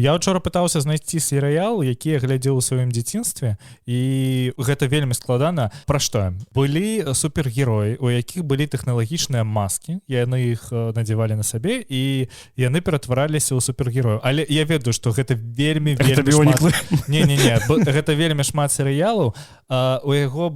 Я учора пытаўся знайсці серыял, які я глядзеў у сваім дзяцінстве, і гэта вельмі складана. Пра што? Былі супергероі, у якіх былі тэхналагічныя маскі, яны іх надзявалі на сабе, і яны ператвараліся ў супергерояў. Але я ведаю, што гэта вельмі шмат... Не, гэта вельмі шмат серыялаў. У яго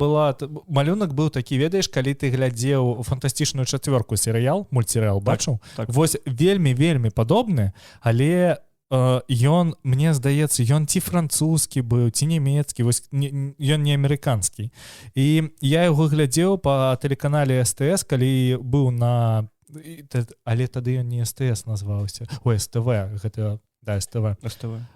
малюнак быў такі, ведаеш, калі ты глядзеў фантастычную чацвёрку серыял, мультсерыял бачыў, вось вельмі падобны, але ён, мне здаецца, ён ці французскі быў, ці нямецкі, вось ён не амерыканскі. І я яго глядзеў па тэлеканале СТС, калі быў на... Але тады ён не СТС назваўся. Ой, СТВ, гэта... Да, СТВ.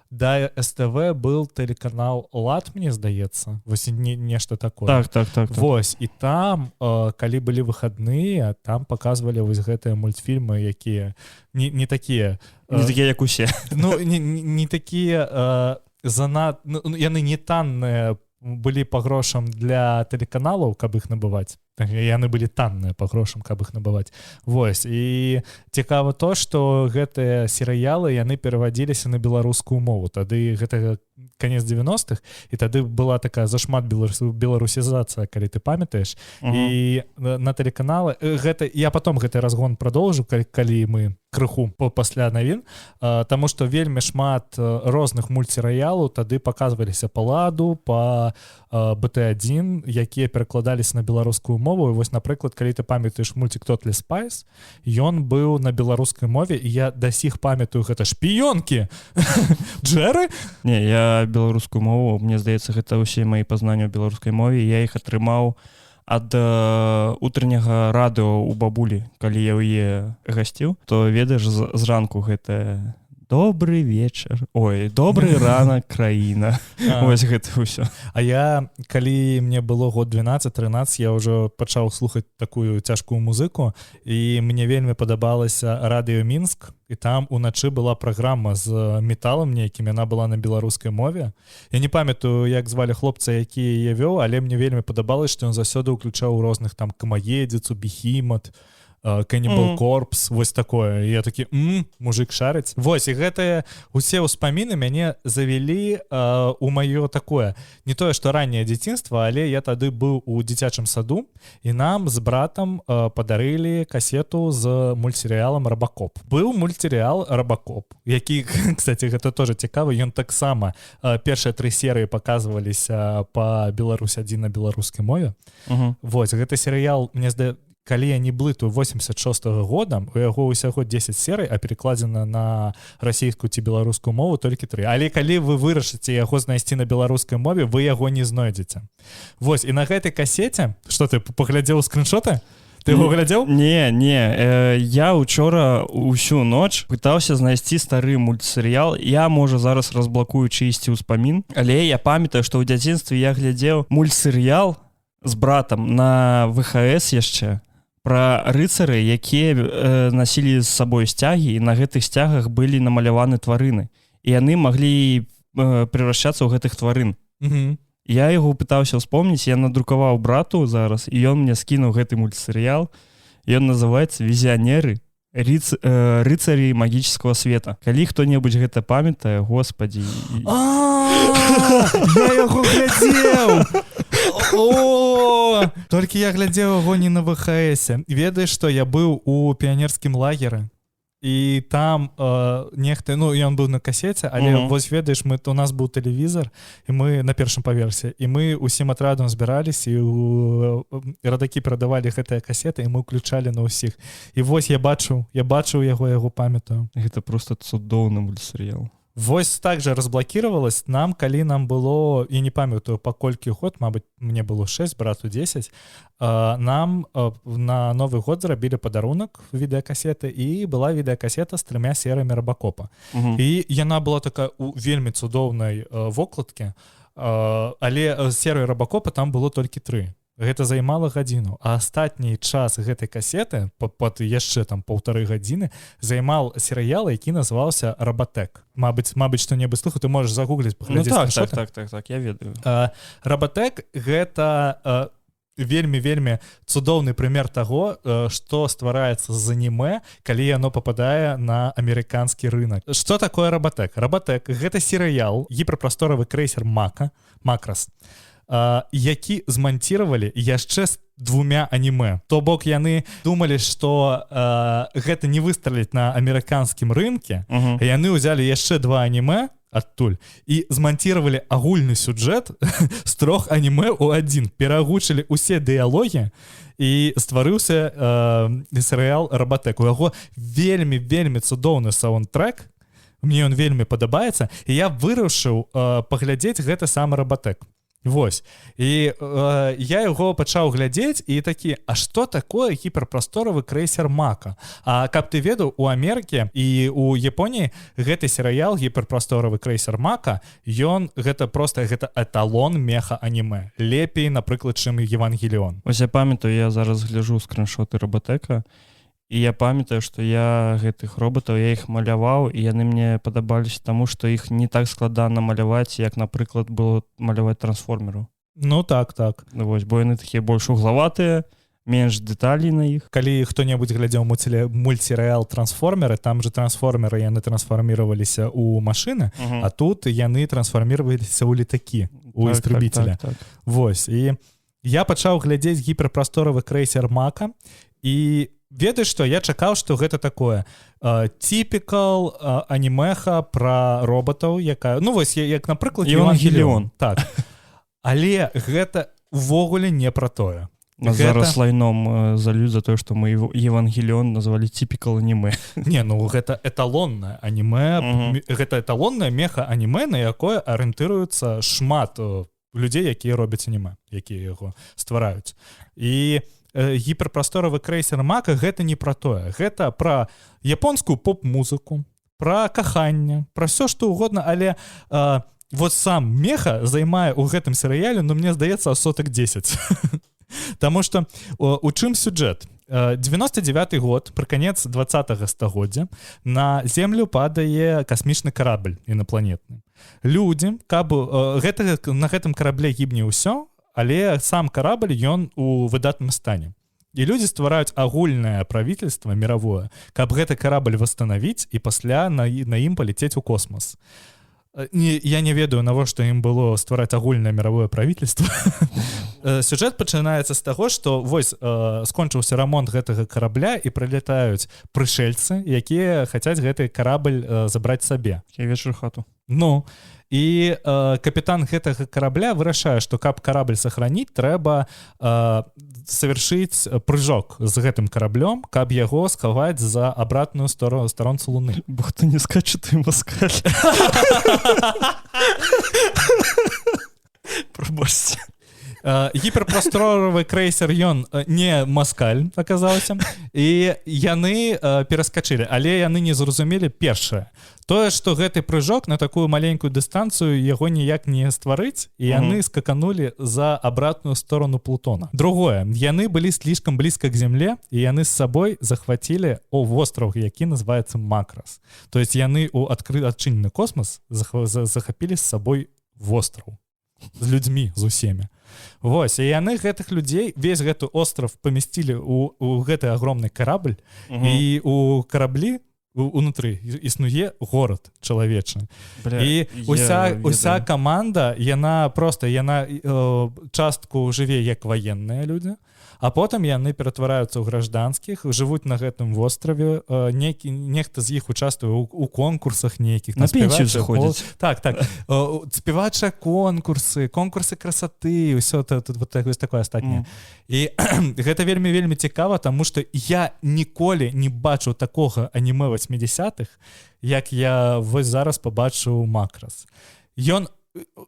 Да, СТВ был телеканал ЛАД, мне здаецца. Вось нешта такое. Так. Вось, і там, калі былі выхадныя, там паказвалі вось гэтыя мультфільмы, якія не такія... Не такія, як усе. Ну, не такія яны не танныя былі па грошам для тэлеканалаў, каб іх набываць. Яны былі танныя па грошам, каб іх набываць. Вось, і цікава то, што гэтыя серыялы, яны перавадзіліся на беларускую мову. Тады гэта канец 90-х, і тады была такая зашмат беларусізацыя, калі ты памятаеш. І на тэлеканалы... Я потом гэты разгон продолжу, калі мы крыху пасля навін, таму што вельмі шмат розных мультсерыялаў тады паказваліся па ладу, па БТ1, якія перакладаліся на беларускую мову. І вось, напрыклад, калі ты памятаеш мультик Тотлі Спайс, ён быў на беларускай мове, і я да сіх памятаю гэта шпіёнкі Джэры. Не, я беларускую мову, мне здаецца, гэта ўсе мои пазнанні ў беларускай мове, я іх атрымаў ад утренняга радыо у бабулі, калі я ў яе гасціў, то ведаеш зранку гэта добрый вечар, ой, добрый ранак, краіна. Вось гэта ўсё. А я, калі мне было год 12-13, я ўжо пачаў слухаць такую цяжкую музыку, і мне вельмі падабалася радыё Мінск, і там уначы была праграма з металам нейкім, яна была на беларускай мове. Я не памятаю, як звалі хлопца, які я вёў, але мне вельмі падабалось, што ён заўсёды ўключаў у розных там Камаедзіцу, Бехімат, Cannibal Corpse, вось такое. І я такі, мужик шарыць. Вось, і гэтыя усе ўспаміны мяне завялі у маё такое, не тое, што ранняе дзяцінства, але я тады быў у дзіцячым саду, і нам з братам падарылі касету з мультсерыялам «Рабакоп». Быў мультсерыял «Рабакоп», які, кстати, гэта тоже цікава, ён таксама першыя 3 серыі паказваліся па Беларусь-1 на беларускай мове. Вось, гэты серыял, мне здаецца, калі я не блытаю 86-го года, у яго ўсяго 10 серый, а перекладзена на расійскую ці беларускую мову толькі 3. Але калі вы вырашыце яго знайсці на беларускай мове, вы яго не знойдзеце. Вось, і на гэтай касеце, што ты паглядзеў скриншоты? Ты яго глядзеў? Не. Я учора ўсю ноч пытаўся знайсці стары мультсерыял. Я, можа, зараз разблакую чыйсьці ўспамін, але я памятаю, што ў дзяцінстве я глядзеў мультсерыял з братам на ВХС яшчэ, пра рыцары, якія насілі з сабой сцягі, і на гэтых сцягах былі намаляваны тварыны. І яны маглі превращацца ў гэтых тварын. Я яго пытаўся ўспомніць, я надрукаваў брату зараз, і ён мне скінуў гэты мультсерыял. Ён называецца «Візіянеры. Рыцари магического света». Калі хто-небудзь гэта памятае, господі... Я яго глядзеў! Толькі я глядзеў яго не на ВХС. Ведаеш, што я быў у піянерскім лагеры, і там нехта, ён быў на касеце, але вось ведаеш, у нас быў тэлевізор, і мы на першым паверсе, і мы усім атрадам збіраліся, і радакі перадавалі гэтыя касеты, і мы ўключалі на ўсіх. І вось я бачыў яго памятаю. Гэта просто цудоўны мультсерыял. Вось так же разблокировалось нам, калі нам было, я не памятаю па колькі год, мабыць, мне было 6, брату 10, нам на Новый год зрабілі падарунак відэакасеты, і была відэакасета з 3 серыямі «Рабакопа». І яна была такая у вельмі цудоўнай вокладкі, але серыі «Рабакопа» там было толькі 3. Гэта займала гадзіну, а астатні час гэтай касеты, пад яшчэ там 1,5 гадзіны, займаў серыял, які называўся «Рабатэк». Мабыць, што-небудзь слухаць, ты можаш загугліць, паглядзець. Так, я ведаю. «Рабатэк» — гэта вельмі цудоўны прымер таго, што ствараецца з анімэ, калі яно пападае на амерыканскі рынок. Што такое Роботек? Роботек — гэта серыял гіперпрасторавы крэйсер Макрос, які зманціравалі яшчэ з 2 анімэ. То бок яны думалі, што гэта не выстраліць на амерыканскім рынке, яны ўзялі яшчэ 2 анімэ адтуль і зманціравалі агульны сюжэт з 3 анімэ ў адзін, перагучылі ўсе дыялогі і стварыўся серыял Роботек. У яго вельмі цудоўны саундтрэк, мне ён вельмі падабаецца, і я вырашыў паглядзець гэты самы Роботек. Вось. І я яго пачаў глядзець і такі, а што такое гіперпрасторавы крэйсер Мака? А каб ты ведаў, у Амерыкі і у Японіі гэты серыял гіперпрасторавы крэйсер Мака, гэта эталон меха-анімэ. Лепей, напрыклад, чым Евангеліон. Ось я памятаю, я зараз гляджу скриншоты Роботека, і я памятаю, што я гэтых роботаў, я іх маляваў, і яны мне падабаліся таму, што іх не так складана маляваць, як, напрыклад, было маляваць трансформераў. Ну так. Вось, бо яны такія больш углаватыя, менш дэталей на іх. Калі хто-небудзь глядзеў мультсерыял «Трансформеры», там же трансформеры, яны трансфарміраваліся ў машыны, а тут яны трансфарміраваліся ў летакі, у істрыбіцеля. Так. Вось, і я пачаў глядзець гіперпрасторавы крэйсер Мака, і ведаеш што, я чакаў, што гэта такое типікал анімеха пра роботаў, якая, ну вось, як, напрыклад, Евангеліон. Так. Але гэта увогуле не пра тое. Нас зараз лайном залюць за тое, што мы Евангеліон назвалі типікал анімэ. Не, ну гэта эталоннае анімэ, гэта эталоннае меха-анімэ, на якое арыентыруецца шмат людзей, якія робяць анімэ, якія яго ствараюць. І гіперпрасторавы крэйсер Мака гэта не пра тое, гэта пра японскую поп-музыку, пра каханне, пра ўсё што угодна, але вот сам меха займае ў гэтым серыяле, ну мне здаецца, 10%. Таму што у чым сюжэт? 99-й год, пры канец 20-го стагоддзя, на землю падае касмічны карабль інапланетны. Людзі, каб на гэтым карабле гібне ўсё, але сам карабль, ён у выдатным стане. І людзі ствараюць агульнае правительства мировое, каб гэты карабль восстановіць і пасля на ім паляцець у космос. Я не ведаю, навошта ім было ствараць агульнае мировое правительство. Сюжэт пачынаецца з таго, што вось скончыўся рамонт гэтага карабля і прылятаюць прышэльцы, якія хацяць гэты карабль забраць сабе. Вечар хату. Ну, і капітан гэтага карабля вырашае, што каб карабль сохраніць, трэба совершыць прыжок з гэтым караблём, каб яго схаваць за абратную старонцу Луны. Бо хто не скаче, той маскаль. Пробачце. Гіперпрасторавы крэйсер ён не маскаль аказаўся, і яны пераскачылі, але яны не зразумелі першае. Тое, што гэты прыжок на такую маленькую дыстанцыю яго ніяк не стварыць, і яны скаканулі за абратную сторону Плутона. Другое, яны былі слишком блізка к земле, і яны з сабой захвацілі востраў, які называецца Макрос. То есть яны ў адчынены космос захапілі з сабой востраў з людзьмі, з усімі. Вось, і яны гэтых людзей, весь гэты остров памясцілі ў гэты агромны карабль, і ў караблі унутры існуе горад чалавечы. І уся каманда, яна частку жыве як ваенныя людзі, а потым яны ператвараюцца ў гражданскіх, жывуць на гэтым востраве, нехта з іх участвуе ў конкурсах нейкіх. На пенсію заходзяць. Так. Спявачыя конкурсы красоты, ўсё такое астатняе. І гэта вельмі цікава, таму што я ніколі не бачыў такога анімэ 80-х, як я вось зараз пабачыў Макрос. Ён,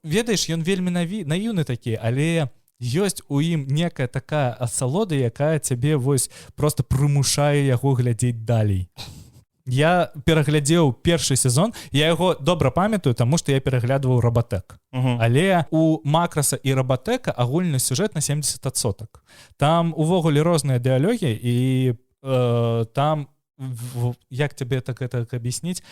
ведаеш, ён вельмі наіўны такі, але ёсць у ім некая такая асалода, якая цябе вось просто прымушае яго глядзець далей. Я пераглядзеў першы сезон, я яго добра памятаю, таму што я пераглядваў Роботек. Але у Макроса і Роботека агульны сюжэт на 70%. Там увогуле розныя дыялогі, і там, як тебе так это аб'ясніць,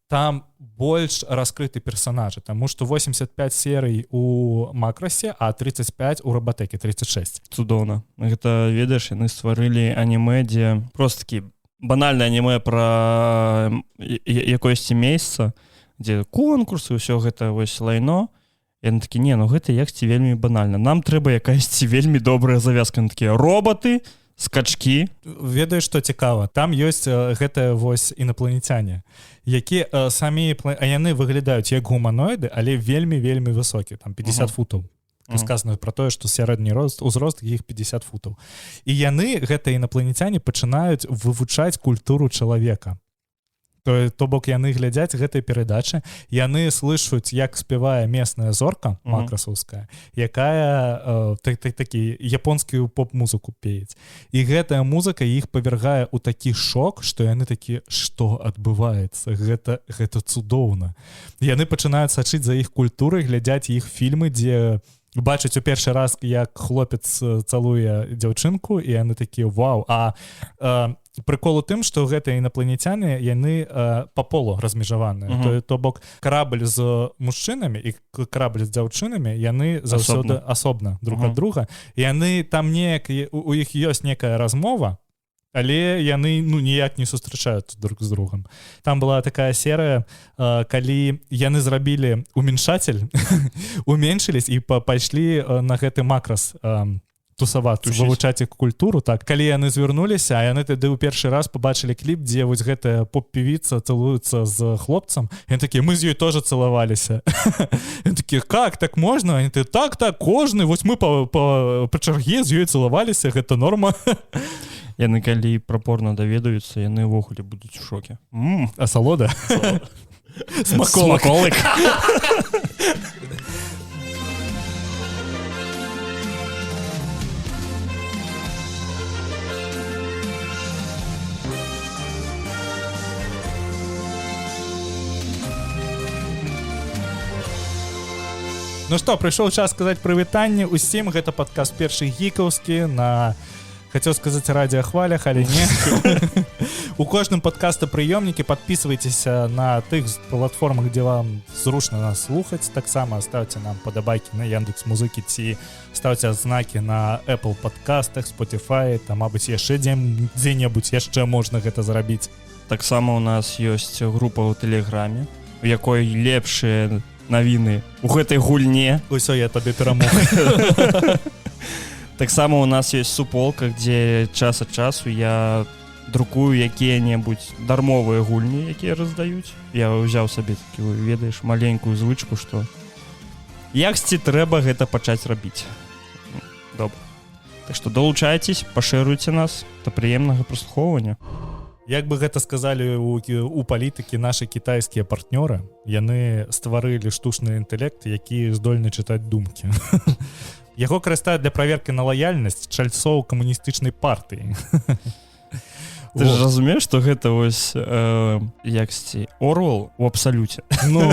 там больш раскрыты персонажы, таму што 85 серый у Макрасе, а 35 у Роботеке, 36. Цудоўна. Гэта, ведаеш, яны стварылі анімэ, дзе просто такі банальнае анімэ пра якосьці месяца, дзе конкурсы, ўсё гэта вось лайно. Яны такі, не, ну гэта яксьці вельмі банальна. Нам трэба якасьці вельмі добрая завязка. Яны такія роботы, скачкі. Ведаеш, што цікава, там ёсць гэтыя вось інапланецяне, які самі, а яны выглядаюць як гуманоіды, але вельмі высокі, там 50 футаў. Сказано про тое, што сярэдні узрост іх 50 футаў. І яны, гэтыя інапланецяне, пачынаюць вывучаць культуру чалавека. То бок яны глядзяць гэтай перадачы, яны слышаць, як спявае местная зорка макрасаўская, якая такі японскую поп-музыку пець. І гэтая музыка іх павяргае ў такі шок, што яны такі, што адбываецца, гэта цудоўна. Яны пачынаюць сачыць за іх культурай, глядзяць іх фільмы, дзе бачыць у першы раз, як хлопец цалуе дзяўчынку, і яны такія, вау. А прыкол у тым, што гэтыя інапланецяне, яны па полу размежаваныя. То бок карабль з мужчынамі і карабль з дзяўчынамі, яны заўсёды асобна друг ад друга. Яны там неяк, у іх ёсць некая размова, але яны ніяк не сустрачаюцца друг з другом. Там была такая серыя, калі яны зрабілі уменьшатель, уменьшились і пайшлі на гэты макрас тусавацца, вывучаць іх культуру. Так, калі яны звярнуліся, а яны тады ў першы раз побачылі кліп, дзе вось гэтая поп-певіца цалуецца з хлопцам, яны такія, мы з ёй тоже цалаваліся. Яны такія, как, так можна? Яны такія, так, кожны, вось мы па чарге з ёй цалаваліся, гэта норма. Яны калі пра порно даведаюцца, яны ўвогуле будуць у шоке. Асалода? Смаколык. Ну што, прыйшоў час сказаць прывітанне усім. Гэта падкаст першы гікаўскі на, хацеў сказаць, радыахвалях, але не. У кожным падкастапрыёмнікі падпісвайцеся на тых платформах, дзе вам зручна нас слухаць. Таксама ставце нам падабайкі на Яндекс.Музыкі ці ставце знакі на Apple падкастах, Spotify, там, мабыць, яшчэ дзе-небудзь яшчэ можна гэта зрабіць. Таксама у нас ёсць група ў Тэлеграме, у якой лепшыя навіны у гэтай гульне. Усё, я табе перамог. Таксама у нас ёсць суполка, дзе час ад часу я друкую якія-небудзь дармовыя гульні, якія раздаюць. Я ўзяў сабе такі, ведаеш, маленькую звычку, што яксьці трэба гэта пачаць рабіць. Добра. Так што долучайцесь, пашэруйце нас. Да прыемнага праслухоўвання. Як бы гэта сказалі у палітыкі нашы кітайскія партнёры, яны стварылі штучны інтэлект, які здольны чытаць думкі. Яго карыстаюць для праверкі на лаяльнасць чальцоў камуністычнай партыі. Ты ж разумееш, што гэта вось яксьці Орвел у абсалюце. Ну,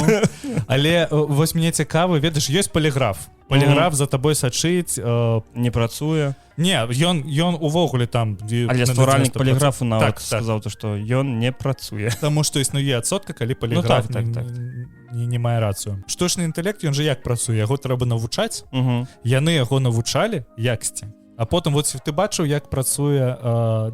але вось мне цікава, ведаеш, ёсць паліграф. Паліграф за табой сачыць, не працуе. Не, ён увогуле там... Але стваральнік паліграфу нават сказаў, што ён не працуе. Таму што існуе адсотка, калі паліграф не мае рацыю. Штучны інтэлект, ён жа як працуе? Яго трэба навучаць. Яны яго навучалі яксьці. А потым, вот ты бачыў, як працуе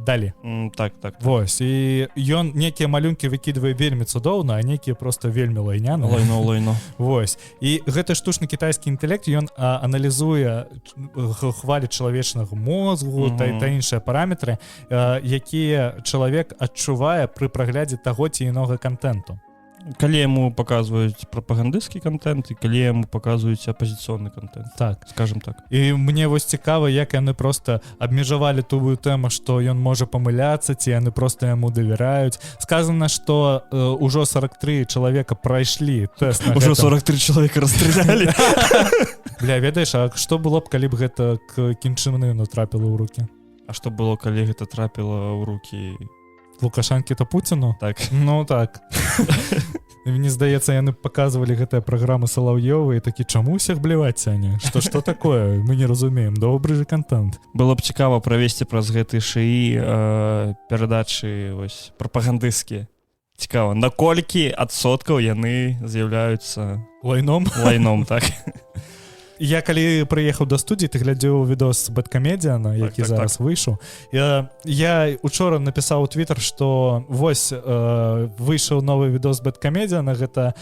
далі. Так. Вось, і ён некія малюнкі выкідвае вельмі цудоўна, а некія проста вельмі лайняны. Лайно. Вось. І гэты штучны кітайскі інтэлект, ён аналізуе хвалі чалавечнага мозгу, та іншыя параметры, якія чалавек адчувае пры праглядзе таго ці інога кантэнту. Калі яму паказваюць прапагандысцкі контент і калі яму паказваюць апазіцыйны контент. Так, скажем так. І мне вось цікава, як яны проста абмежавалі тую тэму, што ён можа памыляцца, ці яны проста яму давяраюць. Сказана, што ўжо 43 чалавека прайшлі тэст на гэта. Ужо 43 чалавека расстралялі. Бля, ведаеш, а што было б, калі б гэта к Кім Чен Ыну трапіла ў рукі? А што было, калі гэта трапіла ў рукі Лукашанкі та Пуціну? Так. Ну так. Мне здаецца, яны паказвалі гэтыя праграмы Салаўёва і такі, чаму ўсіх бліваць, Аня? Што такое? Мы не разумеем. Добры же контент. Было б цікава правесці праз гэты шыі перадачы прапагандысцкія. Цікава, наколькі адсоткаў яны з'яўляюцца лайном, так. Я калі прыехаў да студіі, ты глядзеў відос Бэдкамедіана, які зараз выйшаў. Я учора напісаў у Твиттер, што вось выйшаў новы відос Бэдкамедіана, гэта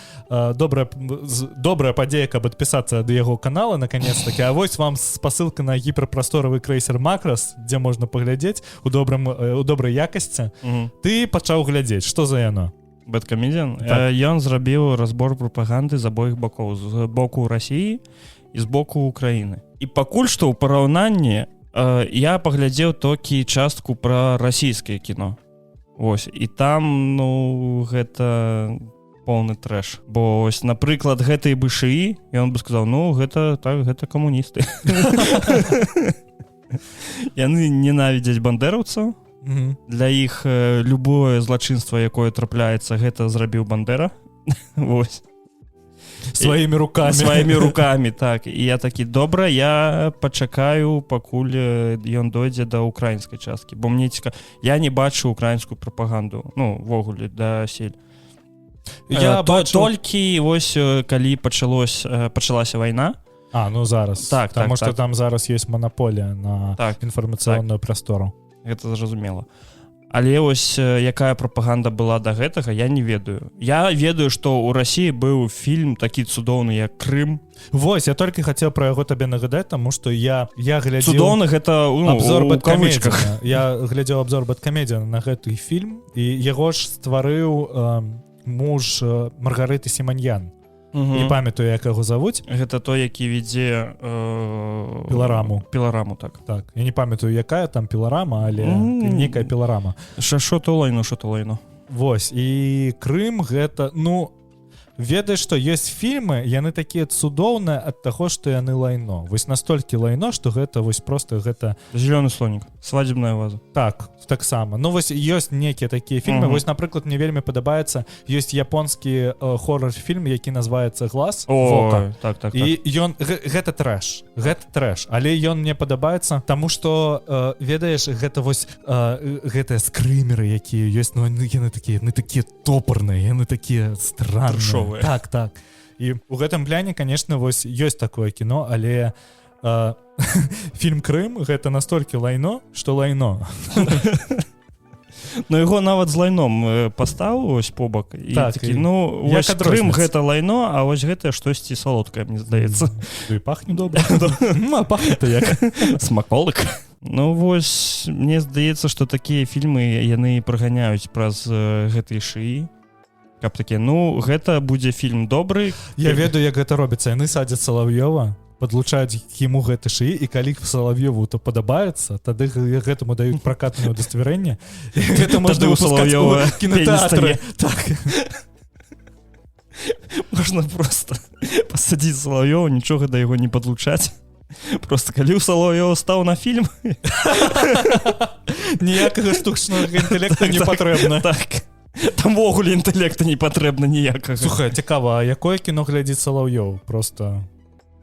добрая падзея, каб адпісацца да яго канала наконец-таки. А вось вам спасылка на гіперпрасторавы крэйсер Макрос, дзе можна паглядзець у добрай якасці. Ты пачаў глядзець, што за яно? Бэдкамедіан? Ён зрабіў разбор прапаганды з абоіх бакоў, з боку Расіі і з боку Украіны. І пакуль што ў параўнанні я паглядзеў толькі частку пра расійскае кіно. Вось, і там, ну, гэта поўны трэш. Бо ось, напрыклад, гэтай бы шыі, ён бы сказаў, ну, гэта камуністы. Яны ненавідзяць бандераўцаў. Для іх любое злачынства, якое трапляецца, гэта зрабіў Бандера. Вось. Сваімі рукамі, так. І я такі, добра, я пачакаю, пакуль ён дойдзе да украінскай часткі. Бо мне цікава, я не бачу украінскую прапаганду, ну, ввогуле, дасель. Толькі вось, калі пачалася вайна. Ну зараз. Так, потому что там зараз ёсць манаполія на інфармацыйную прастору. Гэта зразумела. Але ось якая прапаганда была да гэтага, я не ведаю. Я ведаю, што ў Расіі быў фільм такі цудоўны, як Крым. Вось, я толькі хацеў пра яго табе нагадаць, таму што я глядзеў... Цудоўны гэта у кавычках. Я глядзеў абзор Бэдкамедіана на гэты фільм, і яго ж стварыў муж Маргарыты Сіманьян. Не памятаю, як яго завуць. Гэта той, які вядзе пілараму, так. Я не памятаю, якая там піларама, але некая піларама. Шо то лайно. Вось, і Крым гэта, ну, ведаеш, што ёсць фільмы, яны такія цудоўныя ад таго, што яны лайно. Вось настолькі лайно, што гэта вось просто гэта... Зелёны слонік, свадебная ваза. Так, таксама. Ну вось ёсць некія такія фільмы. Вось, напрыклад, мне вельмі падабаецца, ёсць японскі хоррор-фільм, які называецца «Глаз вока». Так. І ён, гэта трэш, але ён мне падабаецца, таму што, ведаеш, гэта вось гэтыя скрымеры, якія ёсць, ну яны такія топарныя, яны такія странныя. Так. І ў гэтым пляне, конечно, вось ёсць такое кіно, але фільм «Крым» гэта настолькі лайно, што лайно. Ну яго нават з лайном паставіў ось побак. Ну, вось Крым гэта лайно, а вось гэта штосьці салодкае, мне здаецца. І пахне добра. Пахне-то як смаколык. Ну вось, мне здаецца, што такія фільмы яны праганяюць праз гэтай шыі. Каб такі, ну, гэта будзе фільм добры. Я ведаю, як гэта робіцца. Яны садзяць Салав'ёва, падлучаюць яму гэты шыі, і калі Салав'ёву то падабаецца, тады гэтаму даюць пракатнае удостоверэнне. Гэта можна выпускаць у кінотэатры. Так. Можна просто пасадзіць Салав'ёва, нічога да яго не падлучаць. Просто калі ў Салав'ёва стаў на фільм, ніякага штучнага інтэлекту не патрэбна. Так. Там ввогуле інтэлекту не патрэбна ніякага. Слухай, цікава, а якое кіно глядзіць Салаўёў? Просто...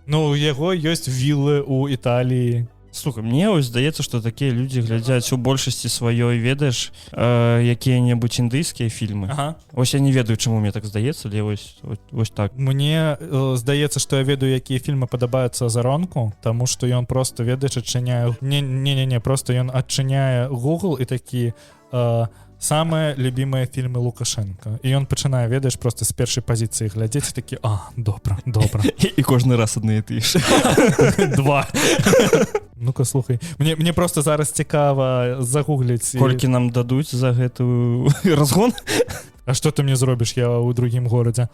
Ну, у яго ёсць вілы ў Італіі. Слухай, мне ось здаецца, што такія людзі глядзяць у большасці сваёй, ведаеш, якія-небудзь індыйскія фільмы. Ось я не ведаю, чаму мне так здаецца, але ось так. Мне здаецца, што я ведаю, якія фільмы падабаюцца Заронку, таму што ён просто, ведаеш, адчыняе... Не, просто ён адчыняе Google і такі... самыя любімыя фільмы Лукашенко. І ён пачынае, ведаеш, просто з першай пазіцыі глядзець і такі, добра. І кожны раз адны і ты ж. Два. Ну-ка, слухай. Мне просто зараз цікава загугліць. Колькі нам дадуць за гэтую разгон? А што ты мне зробіш? Я ў другім горадзе.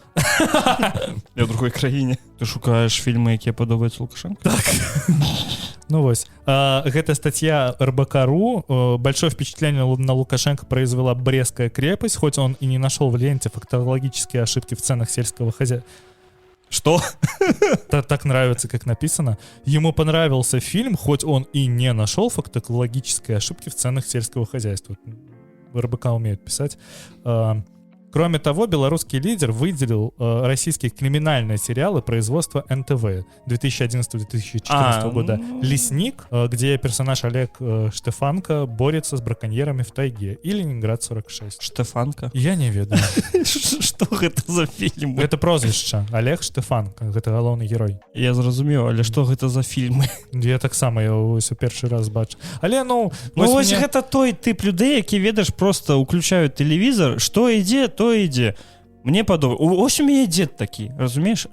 Я ў другой краіне. Ты шукаеш фільмы, якія падобаюцца Лукашенко? Так. Ну вось, гэта статья РБК.ру. Большое впечатление на Лукашенко произвела Брестская крепость, хоть он и не нашел в ленте фактологические ошибки в ценах сельского хозяйства. Что? Так нравится, как написано. Ему понравился фильм, хоть он и не нашел фактологические ошибки в ценах сельского хозяйства. РБК умеет писать. Кроме того, белорусский лидер выделил российские криминальные сериалы производства НТВ 2011-2014 года «Лесник», где персонаж Олег Штефанко борется с браконьерами в тайге, и «Ленинград-46». Штефанко? Я не ведаю. Что гэта за фільм? Гэта прозвішча. Олег Штефанко, гэта галоўны герой. Я зразумеў, але што гэта за фільмы? Я таксама яго у першы раз бачу. Але вось гэта той тып людей, які, ведаеш, просто уключаюць тэлевізор, што ідзе, то ідзе. Мне падобаецца. Ось у мяне дзед такі, разумееш?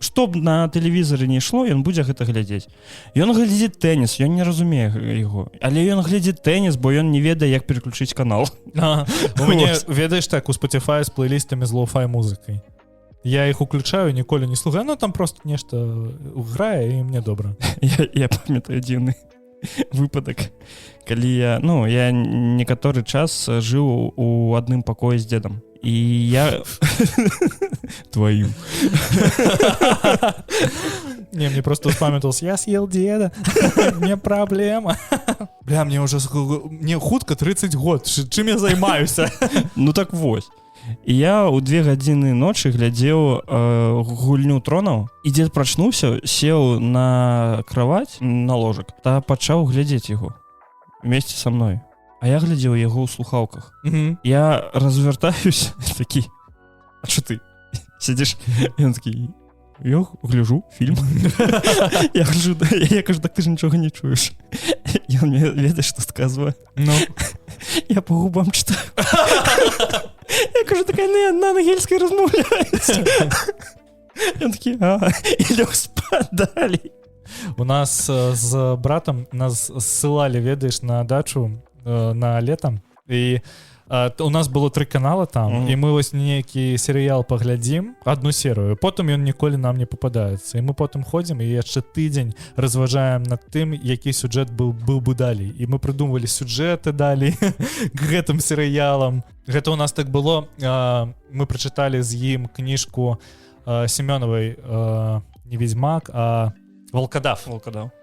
Што б на тэлевізары не ішло, ён будзе гэта глядзець. Ён глядзіць тэніс, ён не разумее яго. Але ён глядзіць тэніс, бо ён не ведае, як переключыць канал. У мяне, ведаеш так, у Spotify з плейлістамі з лоу-фай музыкай. Я іх уключаю, ніколі не слухаю. Там просто нешта грае, і мне добра. Я памятаю дзіўны выпадак, калі я некаторы час жыў у адным пакоі з дзедам. І я... Твою. Не, мне просто успамятался, я съел деда, не проблема. Бля, мне хутка 30 год, чым я займаюся? Ну так вось. І я ў 2 гадзіны ночы глядзеў гульню тронаў, і дзед прачнуўся, сеў на кровать, на ложак, та пачаў глядзець яго вместе со мной. А я глядзеў яго ў слухаўках. Я развяртаюсь, такі, а что ты? Сидишь? И он такі, я гляжу фильм. Я кажу, так ты ж нічога не чуеш. І он мне, ведаеш, што сказвае? Я по губам читаю. Я кажу, такая, на ангельскай размаўляюць. Он такі, і лёг спаць далей. У нас з братам нас ссылали, ведаеш, на дачу на летом, і у нас было 3 канала там, і мы вось нейкі серыял паглядзім, одну серыю, потым ён ніколі нам не попадаецца, і мы потым ходзім і яшчэ тыдзень разважаем над тым, які сюжэт быў бы далей, і мы прыдумвалі сюжэты далей к гэтым серыялам. Гэта у нас так было, мы прачыталі з ім кніжку Семёновай, не Ведьмак, а Волкодав.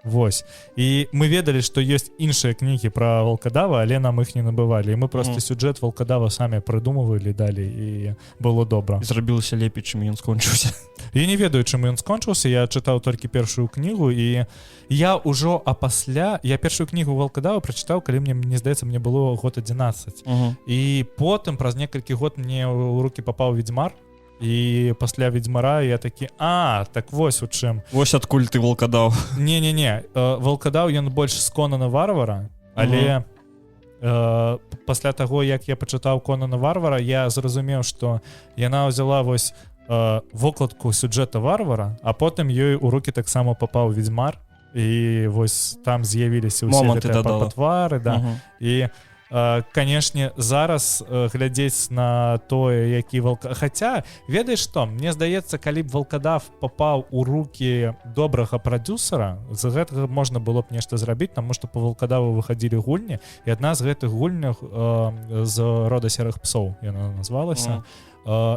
Вось. І мы ведалі, што ёсць іншыя кнігі пра Волкодава, але нам іх не набывалі. І мы просто сюжэт Волкодава самі прыдумывалі далей, і было добра. Зрабілася лепей, чым ён скончыўся. Я не ведаю, чым ён скончыўся. Я чытаў толькі першую кнігу, і я ўжо пасля... Я першую кнігу Волкодава прачытаў, калі мне здаецца, мне было год 11. І потым, праз некалькі год, мне ў рукі папаў Ведьмар. І пасля Ведьмара я такі, так вось у чым. Вось адкуль ты Волкодав. Не. Волкодав, ён больш з Конана Варвара, але пасля таго, як я пачытаў Конана Варвара, я зразумеў, што яна ўзяла вось вокладку сюжэта Варвара, а потым ёй у рукі таксама папаў Ведьмар, і вось там з'явіліся ўсе гэтыя патвары, да. І канешне, зараз глядзець на тое, які хаця, ведаеш што, мне здаецца, калі б Волкодав папаў у рукі добрага прадюсера, з гэтага можна было б нешта зрабіць, таму што па Волкодаву выхадзілі гульні, і адна з гэтых гульняў з рода серых псоў яна назвалася.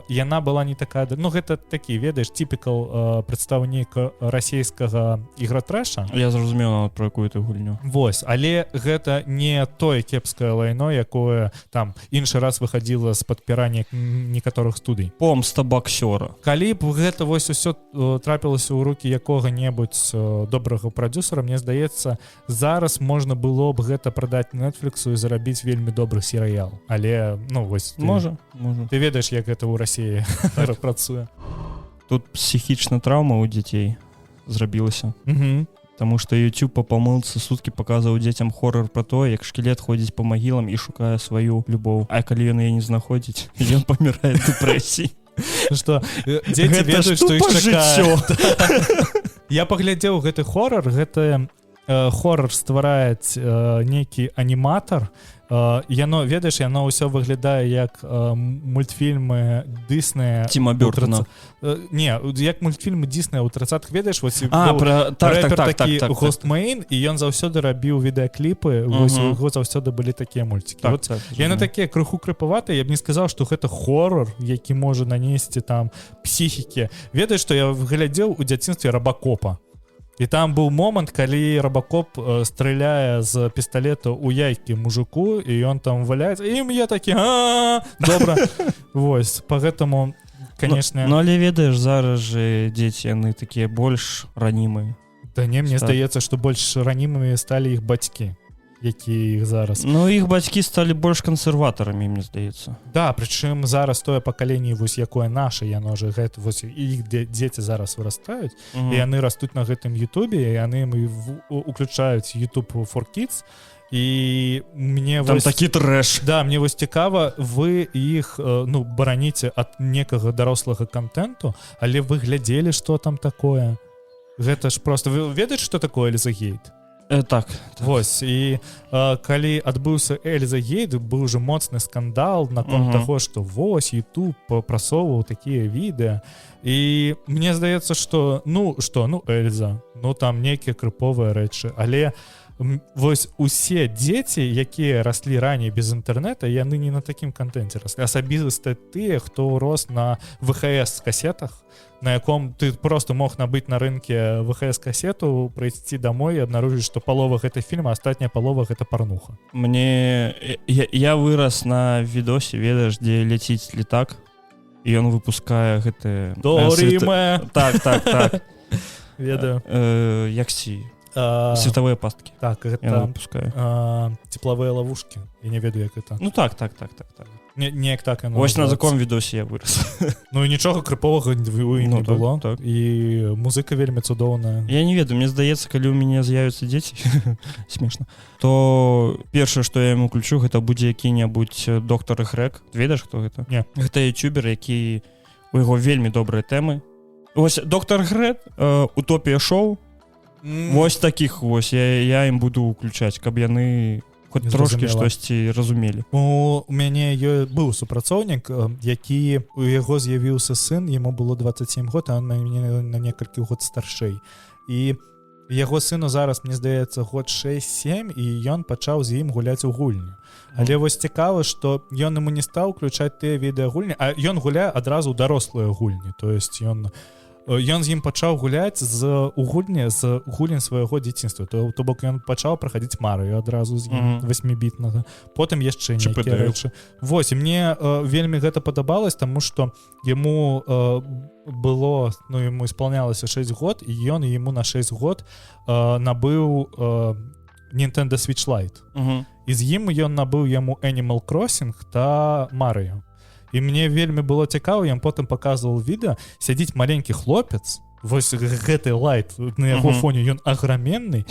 Яна была не такая, гэта такі, ведаеш, типікал прадстаўнік расійскага ігратрэша. Я зразумеў нават про якую ты гульню. Вось, але гэта не тое кепскае лайно, якое там іншы раз выхадзіла з-пад пера некаторых студый. Помста баксёра. Калі б гэта вось усё трапілася ў рукі якога-небудзь добрага прадюсера, мне здаецца, зараз можна было б гэта прадаць Netflixу і зарабіць вельмі добры серыял. Але, вось... Можа. Ты ведаеш, як гэта ў Расіі працуе. Тут псіхічна траўма ў дзяцей зрабілася. Таму што YouTube па памылцы суткі паказваў дзецям хорар пра тое, як шкілет ходзіць па магілам і шукае сваю любоў. А калі ён яе не знаходзіць, ён памірае ад дэпрэсіі. Што дзеці ведаюць, што іх чакае. Я паглядзеў гэты хорар, гэты хорар ствараюць нейкі аніматар. Яно, ведаеш, яно ўсё выглядае як мультфільмы Дыснея. Тіма Бёртона. Не, як мультфільмы Дыснея ў 30-х, ведаеш, вось рэпер такі Гостмейн, і ён заўсёды рабіў відэакліпы, вось у яго заўсёды былі такія мульцікі. Яны такія крыху крыпаватыя, я б не сказаў, што гэта хорар, які можа нанесці там псіхікі. Ведаеш, што я глядзеў у дзяцінстве Рабакопа. І там быў момант, калі Рабакоп стреляе з пісталета ў яйкі мужику, і ён там валяецца, і я такі, добра. Вось, па гэтаму, конечно... Ну, але ведаеш, зараз же дзеці, яны такія больш ранімыя. Да не, мне здаецца, што больш ранімымі сталі іх бацькі, якія іх зараз. Ну, іх бацькі сталі больш кансерватарамі, мне здаецца. Да, прычым зараз тое пакаленне, вось якое наша, яно же гэта, вось іх дзеці зараз вырастаюць, і яны растуць на гэтым Ютубе, і яны уключаюць YouTube for Kids, і мне там вось... такі трэш. Да, мне вось цікава, вы іх, ну, бараніце ад некага дарослага контенту, але вы глядзелі, што там такое? Гэта ж просто... Вы ведаеце, што такое Эльзагейт? Так. Вось, і калі адбыўся Эльзагейт, быў уже моцны скандал наконт таго, што вось, YouTube прасоўваў такія відэа, і мне здаецца, што, ну, Эльза, ну, там нейкія крыповыя рэчы, але вось усе дзеці, якія раслі раней без інтэрнэта, яны не на такім кантэнце раслі. Асабіста тыя, хто рос на ВХС-касетах, на яком ты просто мог набыць на рынке ВХС-касету, прыйсці домой і абнаружыць, што палова гэта фільма, астатняя палова гэта парнуха. Я вырас на відосе, ведаеш, дзе ляціць летак, і ён выпускае гэты... Доріме! Так. Ведаю. Яксі. Световыя пасткі. Так, гэта тепловыя ловушкі. Я не ведаю, як гэта. Ну так. Неяк так яно. Вось на таком відосе я вырас. Ну і нічога крыповага ў ім не было. Так. І музыка вельмі цудоўная. Я не ведаю, мне здаецца, калі ў мяне з'явяцца дзеці, смешна, то першае, што я яму включу, гэта будзе які-небудзь доктор Грэк. Ведаеш, хто гэта? Не. Гэта ютубер, які у яго вельмі добрыя тэмы. Вось доктор Грэк, утопія шоу. Вось такіх вось я ім буду уключаць, каб яны хоць трошкі штосьці разумелі. У мяне быў супрацоўнік, які у яго з'явіўся сын, яму было 27 год, а он мяне на некалькі год старшэй. І яго сыну зараз, мне здаецца, год 6-7, і ён пачаў з ім гуляць у гульню. Але вось цікава, што ён яму не стаў уключаць тыя відэагульні, а ён гуляе адразу ў дарослыя гульні. То есть ён з ім пачаў гуляць з гульні свайго дзяцінства. То бок ён пачаў праходзіць Марыю адразу з ім 8-бітнага. Потым яшчэ нейкія рэчы. Вось, і мне вельмі гэта падабалось, таму што яму было, ну, яму исполнялася 6 год, і ён яму на 6 год набыў Nintendo Switch Lite. І з ім ён набыў яму Animal Crossing та Марыю. І мне вельмі было цікава, ён потым паказваў відэа, сядзіць маленькі хлопец, вось гэты лайт, на яго фоне ён аграменны,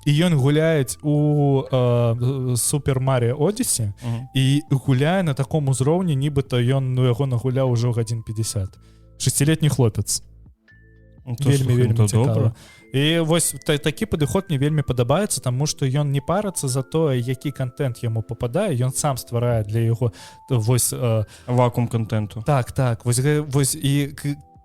і ён гуляць у Super Mario Odyssey, і гуляе на таком узроўні, нібыта ён яго нагуляў ужо гадзін 50. 6-летні хлопец. Вельмі цікава. І вось такі падыход мне вельмі падабаецца, таму што ён не парацца за тое, які контент яму попадае, ён сам стварае для яго вось вакуум контенту. Так, вось і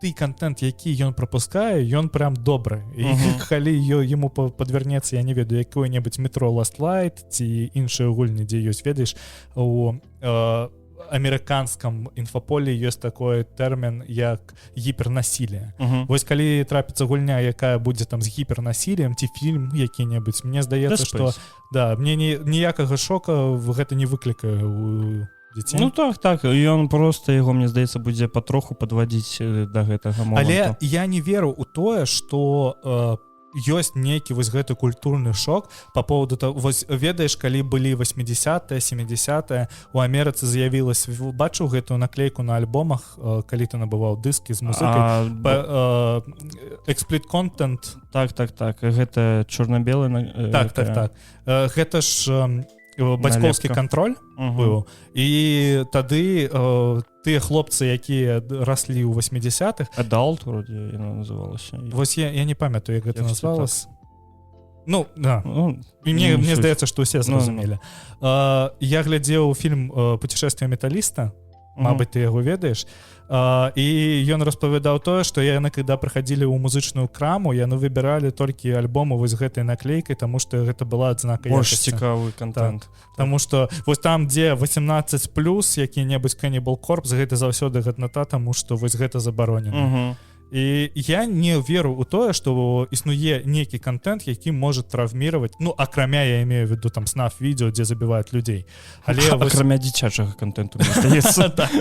ты контент, які ён пропускае, ён прям добры. І калі яму падвернецца, я не ведаю, якое-небудзь Metro Last Light ці іншыя гульні, дзе ёсць, ведаеш, у амерыканском інфаполі ёсць такой тэрмін, як гіпернасілле. Вось калі трапіцца гульня, якая будзе там з гіпернасіллем, ці фільм які-небудзь, мне здаецца, што да, мне ніякага шока гэта не выклікае у дзяцей. Ну так, ён просто яго, мне здаецца, будзе патроху падвадзіць да гэтага моманту. Але я не веру ў тое, што ёсць нейкі вось гэты культурны шок по поводу того, вось ведаеш, калі былі 80-е, 70-е, у Амерыцы з'явілась, бачыў гэтую наклейку на альбомах, калі ты набываў дыскі з музыкай, экспліт контент. Так, гэта чорна-белы. Так. Гэта ж бацькоўскі кантроль быў, і тады тыя хлопцы, якія раслі ў 80-х, Adult вроде яна называлася. Вось я не памятаю, як гэта называлось. Ну, да. Мне здаецца, што ўсе зразумелі. Я глядзеў фільм «Путешествие металлиста», мабыць, ты яго ведаеш, і ён распавядаў тое, што яны, когда прыходзілі ў музычную краму, яны выбіралі толькі альбомы вось гэтай наклейкай, таму што гэта была адзнака якасці. Больш цікавы контент. Таму што вось там, дзе 18+, які-небудзь Cannibal Corpse, гэта заўсёды гадната, таму што вось гэта забаронена. І я не веру ў тое, што існуе нейкі контент, які можа травмировать, ну, акрамя, я имею в виду там снаф відео, дзе забіваюць людзей. Але акрамя дзіцячага контенту, мне здаецца. Так.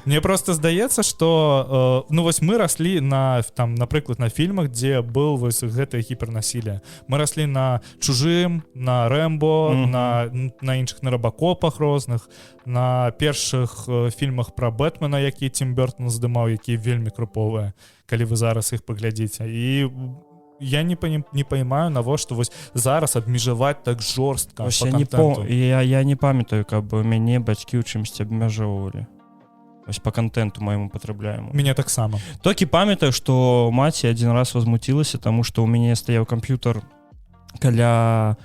Мне просто здаецца, што ну вось мы раслі на там, напрыклад, на фільмах, дзе был вось гэтае гіпернасілле. Мы раслі на Чужым, на Рэмбо, на іншых, на Рабакопах розных, на першых фільмах пра Бэтмена, які Тім Бёртон здымаў, якія вельмі круповыя, калі вы зараз іх паглядзіце. І я не поймаю, навошта вось зараз абмежаваць так жорстка Ось по контенту. Я не памятаю, каб мяне бацькі ў чымсьці абмяжоўвалі. Ось по контенту моему потребляемому. Мяне таксама. Толькі памятаю, што маці адзін раз возмутілася, таму што ў мяне стаяў камп'ютар каля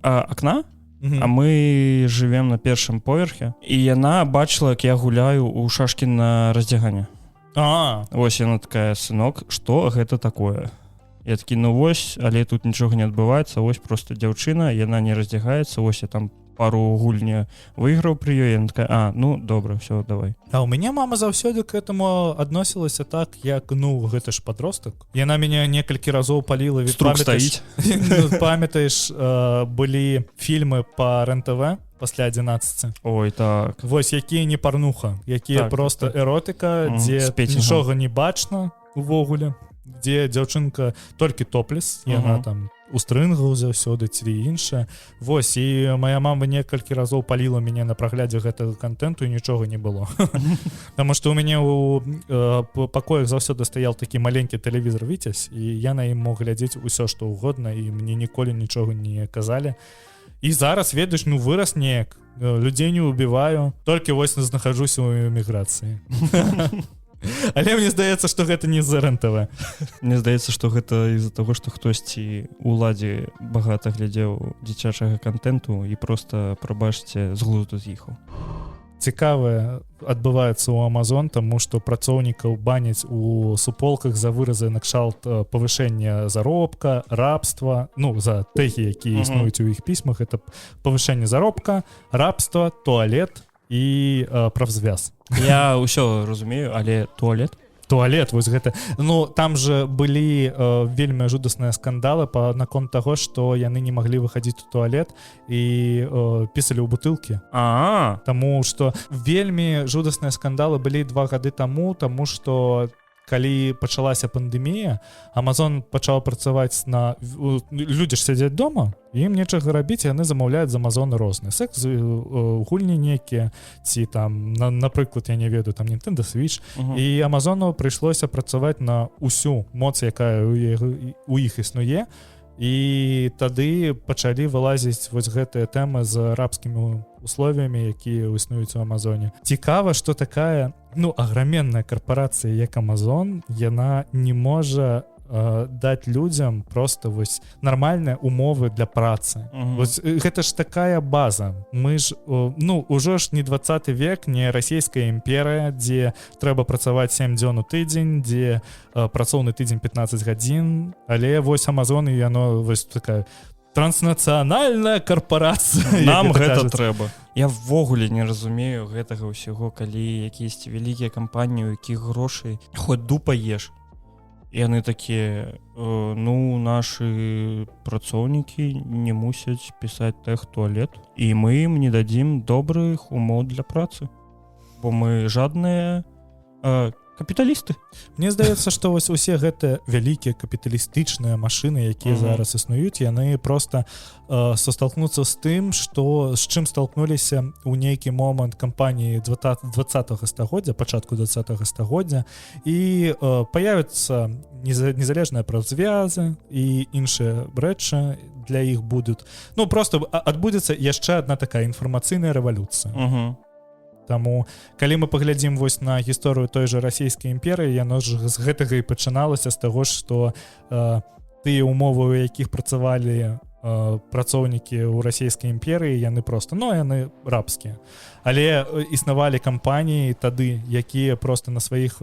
акна, а мы живем на першым поверхе, і яна бачыла, як я гуляю ў шашкі на раздзяганне. Вось яна такая: сынок, што гэта такое? Я такі: ну вось, але тут нічога не адбываецца, вось просто дзяўчына, яна не раздзягаецца, вось я там пару гульні выйграў пры ёй, яна такая: ну добра, все, давай. А у мяне мама заўсёды к этому адносілася так, як, ну, гэта ж подростак. Яна мяне некалькі разоў паліла. Струк стаіць. Памятаеш, былі фільмы па РЕН-ТВ пасля 11. Ой, так. Вось, якія не парнуха, якія так, просто так. Эротыка, дзе нічога не бачна увогуле, дзе дзяўчынка толькі топлес, яна там у стрынгу заўсёды ці іншае. Вось, і моя мама некалькі разоў паліла мяне на праглядзе гэтага контенту, і нічога не было. Таму што у мяне у пакоях заўсёды стаяў такі маленькі тэлевізор Віцязь, і я на ім мог глядзець усё што ўгодна, і мне ніколі нічога не казалі. І зараз, ведаеш, ну вырас неяк, людзей не убіваю, толькі вось знаходжуся ў эміграцыі. Але мне здаецца, што гэта не з РЕН-ТВ. Мне здаецца, што гэта з-за таго, што хтосьці ў уладзе багата глядзеў дзіцячага контенту і просто, прабачце, з глузду з'ехаў. Цікавае адбываецца ў Amazon, таму што працоўнікаў баняць у суполках за выразы накшалт павышэння заробка, рабства, ну, за тэгі, якія існуюць у іх пісьмах, это павышэнне заробка, рабства, туалет і правзвяз. Я ўсё разумею, але туалет, вось гэта. Ну, там же былі вельмі жудасныя скандалы наконт таго, што яны не маглі выхадзіць у туалет і пісалі ў бутылкі. Таму што вельмі жудасныя скандалы былі 2 гады таму, што калі пачалася пандэмія, Amazon пачаў працаваць на... Людзі ж сядзяць дома, ім нечага рабіць, яны замаўляюць з Amazon розныя. Секс, гульні некія, ці там, напрыклад, я не ведаю, там Nintendo Switch. І Amazonu прыйшлося працаваць на ўсю моц, якая у іх існуе. І тады пачалі вылазіць вось гэтыя тэмы з арабскімі условиямі, якія існуюць у Амазоне. Цікава, што такая, ну, аграменная карпорацыя, як Amazon, яна не можа даць людзям просто вось нармальныя умовы для працы. Вось гэта ж такая база. Мы ж, ну, ужо ж не 20 век, не расійская імперыя, дзе трэба працаваць 7 дзён у тыдзень, дзе працоўны тыдзень 15 гадзін, але вось Amazon, і яно вось такая транснацыянальная карпорацыя. Нам гэта трэба. Я ввогуле не разумею гэтага ўсяго, калі якісь вялікія кампаніі, у якіх грошай хоць дупа еш. І яны такія: ну, нашы працоўнікі не мусяць пісаць тех-туалет, і мы ім не дадзім добрых умоў для працы, бо мы жадныя капіталісты. Мне здаецца, што вось усе гэтыя вялікія капіталістычныя машыны, якія зараз існуюць, яны проста состолкнуцца з тым, што з чым столкнуліся ў нейкі момант кампаніі 20-го стагоддзя, пачатку 20-го стагоддзя, і появяцца незалежныя правзвязы і іншыя рэчы для іх будуць. Ну, просто адбудзецца яшчэ адна такая інфармацыйная рэвалюцыя. Таму, калі мы паглядзім вось на гісторыю той жа расійскай імперыі, яно ж з гэтага і пачыналася, з таго, што тыя умовы, у якіх працавалі працоўнікі ў расійскай імперыі, яны просто, ну, яны рабскія. Але існавалі кампаніі тады, якія просто на сваіх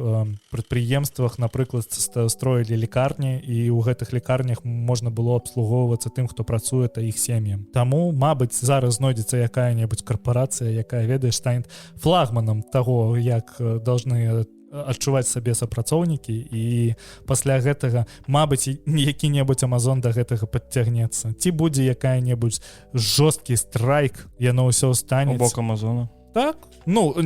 прадпрыемствах, напрыклад, строілі лекарні, і ў гэтых лекарнях можна было абслугоўвацца тым, хто працуе, та іх сем'ям. Таму, мабыць, зараз знойдзецца якая-небудзь карпорацыя, якая, ведаеш, стане флагманам таго, як должны адчуваць сабе супрацоўнікі, і пасля гэтага, мабыць, які-небудзь Amazon да гэтага падцягнецца. Ці будзе якая-небудзь жорсткі страйк, яно ўсё станецца. У бок Амазона. Так, ну,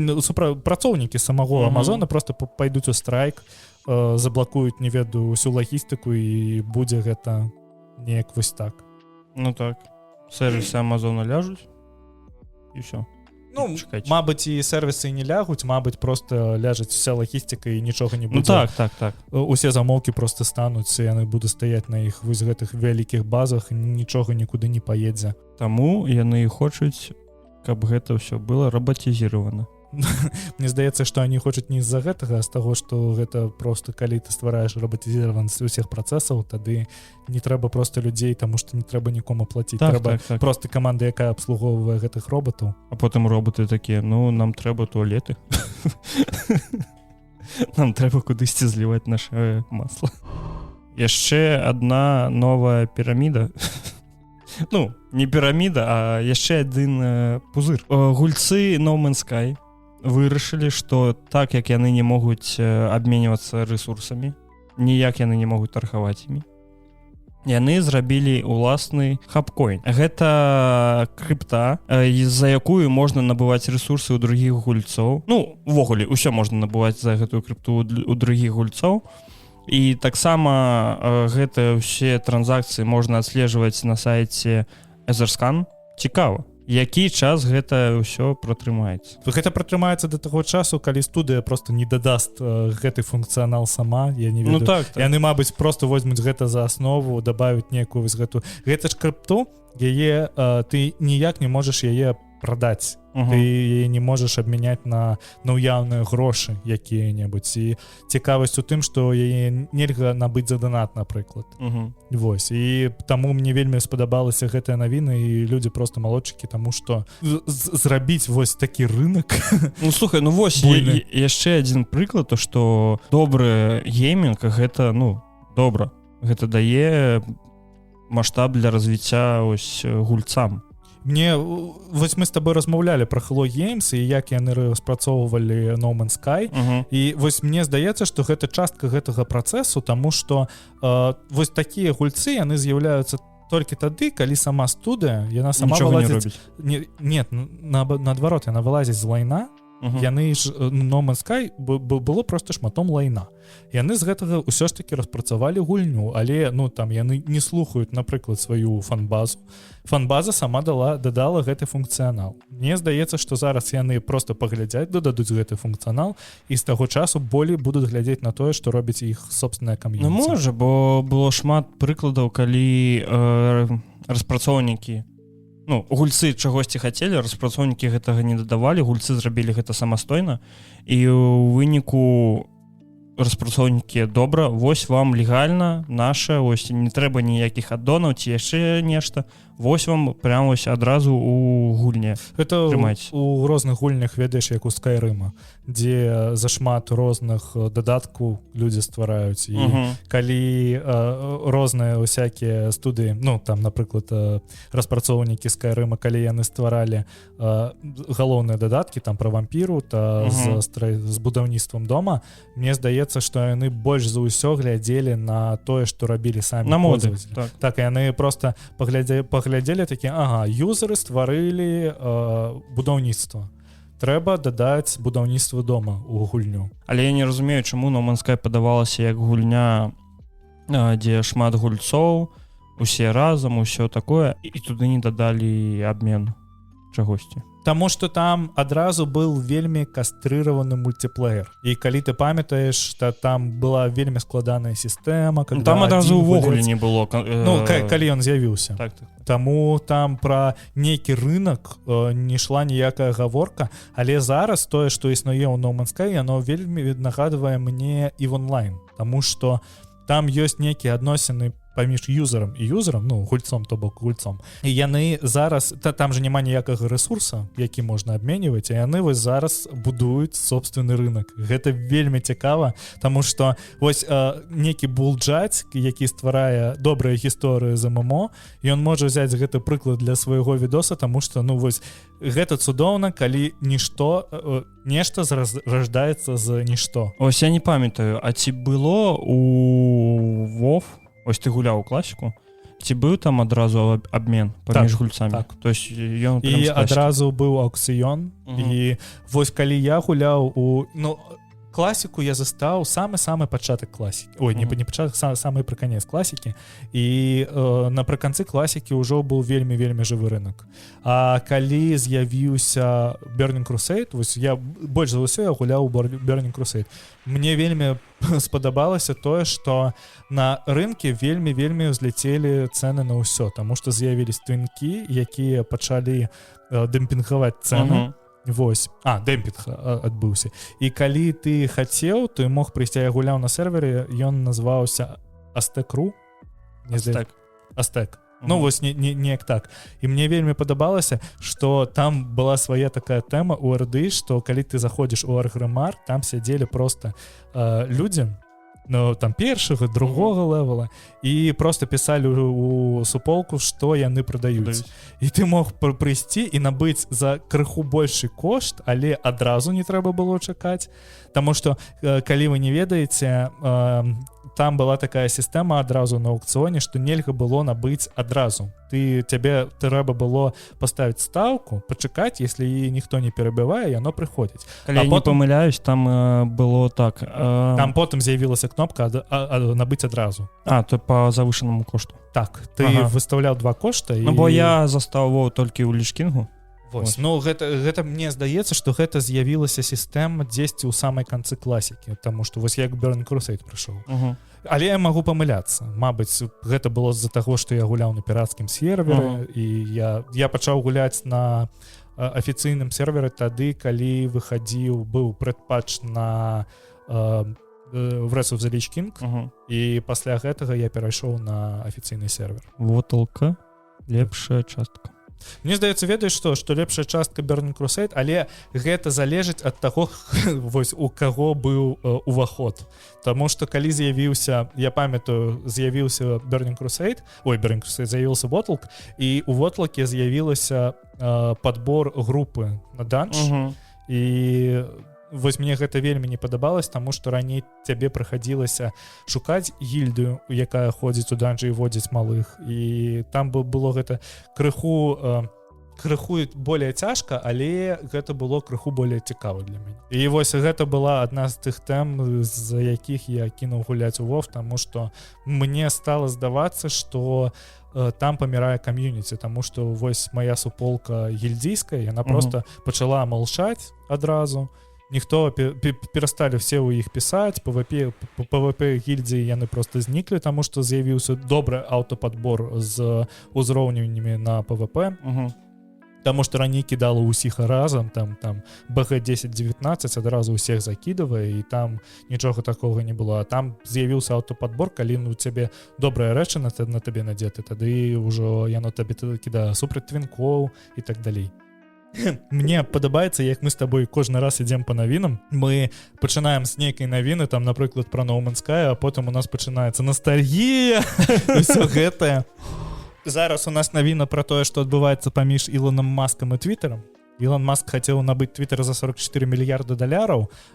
працоўнікі самого Амазона просто пайдуць у страйк, заблакуюць, не ведаю, усю лагістыку, і будзе гэта неяк вось так. Ну так, сервісы Амазона ляжуць, і ўсё. Ну, мабыць, і сервісы не лягуць, мабыць, просто ляжаць вся лагістыка і нічога не будзе. Ну так. Усе замоўкі просто стануць, і яны будуць стаяць на іх вось гэтых вялікіх базах, нічога нікуды не паедзе. Таму яны і хочуць, каб гэта ўсё было рабатызіравана. Мне здаецца, што они хочуць не з-за гэтага, а з таго, што гэта просто калі ты ствараеш рабатызіраванасць усіх працэсаў, тады не трэба просто людзей, таму што не трэба нікому плаціць. Трэба просто каманда, якая абслугоўвае гэтых роботаў. А потым роботы такія, ну, нам трэба туалеты. Нам трэба кудысьці зліваць наше масла. Яшчэ адна новая піраміда. Ну, не піраміда, а яшчэ адзін пузыр. Гульцы No Man's Sky вырашылі, што так як яны не могуць абменьвацца рэсурсамі, ніяк яны не могуць таргаваць імі, яны зрабілі уласны хабкоін. Гэта крыпта, з-за якую можна набываць рэсурсы ў другіх гульцоў. Ну, увогуле, ўсё можна набываць за гэтую крыпту ў другіх гульцоў. І таксама гэтыя ўсе транзакцыі можна адслежваць на сайце Etherscan. Цікава, які час гэта ўсё пратрымаецца. Гэта пратрымаецца да таго часу, калі студыя просто не дадаст гэты функцыянал сама, я не ведаю. Ну так. Яны, мабыць, просто возьмуць гэта за аснову, дабавіць некую вось гэту. Гэта ж крыпту, яе ты ніяк не можаш яе прадаць. Ты яе не можаш абмяняць на ўяўныя грошы якія-небудзь. І цікавасць у тым, што яе нельга набыць за донат, напрыклад. Вось. І таму мне вельмі спадабалася гэтая навіна, і людзі просто малодчыкі, таму што зрабіць вось такі рынок. Ну слухай, ну вось яшчэ адзін прыклад, то што добры геймінг гэта, ну, добра. Гэта дае маштаб для развіцця ось гульцам. Мне, вось мы з табой размаўлялі пра Hello Games і як яны распрацоўвалі No Man's Sky, і вось мне здаецца, што гэта частка гэтага працэсу, таму што вось такія гульцы, яны з'яўляюцца толькі тады, калі сама студыя, яна сама вылазіць... Нет, наадварот, яна вылазіць з лайна, яны ж, No Man's Sky было просто шматом лайна. Яны з гэтага ўсё ж такі распрацавалі гульню, але, ну, там яны не слухаюць, напрыклад, сваю фан-базу. Фан-база сама дадала гэты функцыянал. Мне здаецца, што зараз яны просто паглядзяць, дададуць гэты функцыянал, і з таго часу болей будуць глядзець на тое, што робіць іх собственная кам'юніці. Ну, можа, бо было шмат прыкладаў, калі распрацоўнікі, ну, гульцы чагосьці хацелі, распрацоўнікі гэтага не дадавалі, гульцы зрабілі гэта самастойна, і ў выніку распрацоўнікі, добра, вось вам легальна наша, ось не трэба ніякіх аддонаў ці яшчэ нешта, вось вам прям ось адразу у гульне. Гэта трымаць. У розных гульнях, ведаеш, як у Скайрыма, дзе зашмат розных дадаткаў людзі ствараюць, і калі розныя усякія студыі, ну там, напрыклад, распрацоўнікі Скайрыма, калі яны стваралі галоўныя дадаткі там пра вампіру з будаўніцтвам дома, мне здаецца, што яны больш за ўсё глядзелі на тое, што рабілі самі на моды. Так, яны просто паглядзелі такі, ага, юзеры стварылі будаўніцтва. Трэба дадаць будаўніцтва дома ў гульню. Але я не разумею, чаму No Man's Sky падавалася як гульня, дзе шмат гульцоў, усе разам, усё такое, і туды не дадалі абмен чагосьці. Таму што там адразу быў вельмі кастрыраваны мультиплеер. І калі ты памятаеш, што там была вельмі складаная сістэма, там адразу ўвогуле не было. Ну, калі ён з'явіўся. Так. Таму там пра нейкі рынок не ішла ніякая гаворка, але зараз тое, што існуе ў No Man's Sky, яно вельмі нагадвае мне EVE Online, таму што там ёсць нейкія адносіны паміж юзерам і юзерам, ну гульцом, то бок гульцом, і яны зараз там же няма ніякага ресурса, які можна абменьваць, а яны вось зараз будуюць собственны рынок. Гэта вельмі цікава, тому что вось некі булджаць, які стварае добрыя гісторыі з ММО, ён можа взяць гэты прыклад для свайго відоса, тому что ну вось гэта цудоўна, калі нешта раждаецца з нішто. Ось я не памятаю, а ці было у WoW, ось ты гуляў у класіку, ці быў там адразу абмен паміж гульцамі? Так. То есть ён І адразу быў аукцыён, і вось калі я гуляў у класіку, я застаў самы пачатак класікі. Ой, не пачатак, самы прыканец класікі. І напрыканцы класікі ўжо быў вельмі жывы рынок. А калі з'явіўся Burning Crusade, вось я больш за ўсё я гуляў у Burning Crusade. Мне вельмі спадабалася тое, што на рынке вельмі ўзляцелі цэны на ўсё, таму што з'явілись твінкі, якія пачалі дэмпінгаваць цэны. Вось, дэмпінг адбыўся. І калі ты хацеў, ты мог прыйсці, я гуляў на сервере, ён называўся Aztec.ru. Aztec. Ну вось неяк так. І мне вельмі падабалася, што там была свая такая тэма у РД, што калі ты заходзіш у Аргрымар, там сядзелі просто людзі, ну там першага, другога левела, і просто пісалі у суполку, што яны прадаюць. І ты мог прыйсці і набыць за крыху большы кошт, але адразу не трэба было чакаць, таму што калі вы не ведаеце, там была такая сістэма адразу на аукцыёне, што нельга было набыць адразу. Цябе трэба было паставіць стаўку, пачакаць, если ніхто не перабівае, яно прыходзіць. Калі я не памыляюсь, там было так. Там потым з'явілася кнопка набыць адразу. То по завышанаму кошту. Так, ты выстаўляў два кошта. Ну, бо я застаў толькі ў Лішкінгу. Вось. Ну, гэта мне здаецца, што гэта з'явілася сістэма дзесьці ў самай канцы класікі, таму што вось як Burning Crusade прыйшоў. Але я магу памыляцца. Мабыць, гэта было з-за таго, што я гуляў на пірацкім сервере, і я пачаў гуляць на афіцыйным сервере тады, калі быў прэдпатч на Wrath of the Lich King, і пасля гэтага я перайшоў на афіцыйны сервер. Воталка, лепшая частка. Мне здаецца, ведаеш што лепшая частка Burning Crusade, але гэта залежыць ад таго, вось у каго быў уваход. Таму што калі з'явіўся, я памятаю, з'явіўся Burning Crusade, з'явіўся Вотлк, і у Вотлаке з'явілася падбор групы на данж, і вось мне гэта вельмі не падабалось, таму што раней цябе прыхадзілася шукаць гільдыю, якая ходзіць у данжы і водзіць малых, і там было гэта крыху более цяжка, але гэта было крыху более цікава для мяне. І вось гэта была адна з тых тэм, з якіх я кінуў гуляць у WoW, таму што мне стала здавацца, што там памірае кам'юніці, таму што вось моя суполка гільдзійская, яна просто пачала малчаць адразу. Ніхто перасталі все ў іх пісаць, PvP гільдзіі яны просто зніклі, таму што з'явіўся добры аўтападбор з узроўненнямі на PvP, таму што раней кідала ўсіх разам, там BG10-19 адразу ўсіх закідавае, і там нічога такога не было. А там з'явіўся аўтападбор, калі у цябе добрая рэчы на табе надзеты, тады ўжо яно табе кідае супраць твінкоў і так далей. Мне падабаецца, як мы з табой кожны раз ідзем па навінам, мы пачынаем з нейкай навіны, там, напрыклад, пра No Man's Sky, а потым у нас пачынаецца ностальгія, ўсё гэтае. Зараз у нас навіна пра тое, што адбываецца паміж Ілоном Маскам і Твіттерам. Ілон Маск хацеў набыць Твіттер за $44 мільярда,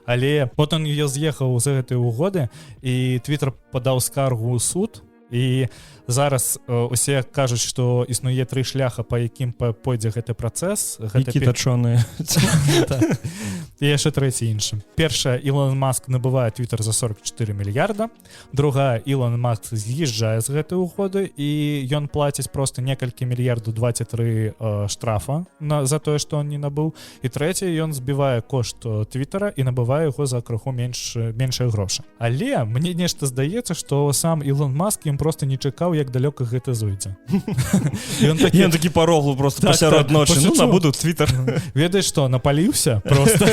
але потым ён з'ехаў з гэтай угоды, і Твіттер падаў скаргу ў суд, і зараз усе кажуць, што існуе 3 шляха, па якім пойдзе гэты працэс. Які тачоныя. І яшчэ трэці іншы. Першая, Ілон Маск набывае Твіттер за $44 мільярда. Другая, Ілон Маск з'язджае з гэтай угоды, і ён плаціць просто некалькі мільярдаў 23 штрафа за тое, што он не набыў. І трэцяе, ён збівае кошт Твіттера і набывае яго за крыху меншыя грошы. Але мне нешта здаецца, што сам Ілон Маск ім просто не чакаў, як далёка гэта зойдзе. Ён такі пароглу просто пасярод ночы. Ну, набуду Твіттер. Ведаеш што, напаліўся просто.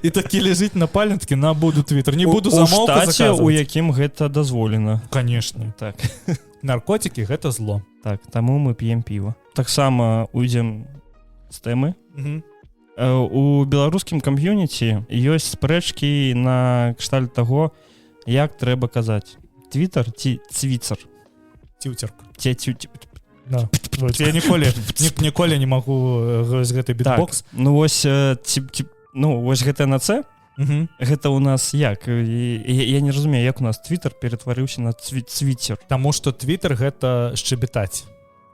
І такі ляжыць на паленткі, набуду Твіттер. Не буду замоўку заказваць. У штаце, у якім гэта дазволена. Конечно. Так. наркотики гэта зло. Так, таму мы п'ем піва. Таксама уйдзем з тэмы. У беларускім кам'юніці ёсць спрэчкі на кшталт таго, як трэба казаць. Твітер ці цвіцер? Цюцерк. Да. Я ніколі не магу гэты бітбокс. Так, ну вось гэта на С, гэта у нас як? Я не разумею, як у нас твітер ператварыўся на цвіцер. Таму што твітер гэта шчебетаць.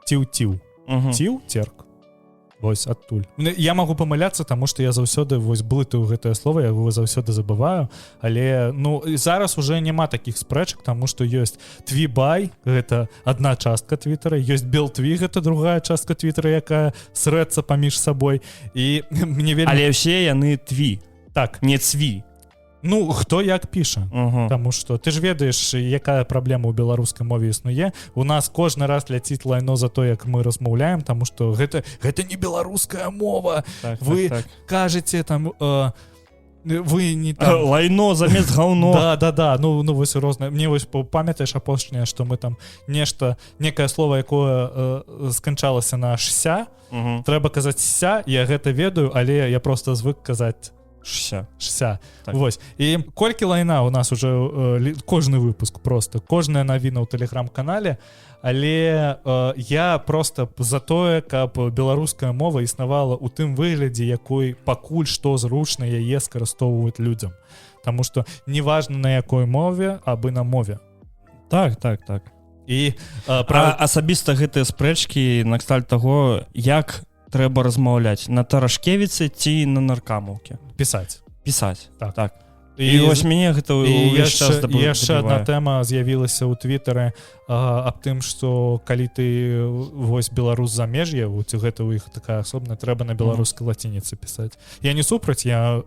Ціў-ціў. Ціў-церк. Вось адтуль. Я магу памыляцца, таму што я заўсёды вось блытаю гэтае слова, я его заўсёды забываю, але зараз уже няма такіх спрэчак, таму што ёсць тві-бай, гэта адна частка твітера, ёсць бел-тві, гэта другая частка твітера, якая срэцца паміж сабой. І мне вельмі... Але ўсе яны тві. Так. Не цві. Хто як піша. Таму што ты ж ведаеш, якая праблема ў беларускай мове існуе. У нас кожны раз ляціць лайно за то, як мы размаўляем, таму што гэта не беларуская мова. Так, вы кажаце там... вы не там... Лайно замест гаўно. Да. Вось рознае. Мне вось памятаеш апошняе, што мы там некае слово, якое сканчалася на «ся». Трэба казаць «ся», я гэта ведаю, але я просто звык казаць «ся». Так. Вось. І колькі лайна у нас уже кожны выпуск просто, кожная навіна ў тэлеграм-канале, але я просто за тое, каб беларуская мова існавала ў тым выглядзе, якой пакуль што зручна яе скарыстоўваць людзям. Таму што неважна на якой мове, абы на мове. Так. І асабіста гэтыя спрэчкі на кшталт таго, як трэба размаўляць на Тарашкевіцы ці на Наркамаўкі. Пісаць. Так. І вось мяне гэта ўвесь час дабывае. Яшчэ адна тэма з'явілася ў твітары аб тым, што калі ты вось беларус замеж'я, гэта ў іх такая асобная, трэба на беларускай лацініцы пісаць. Я не супраць, я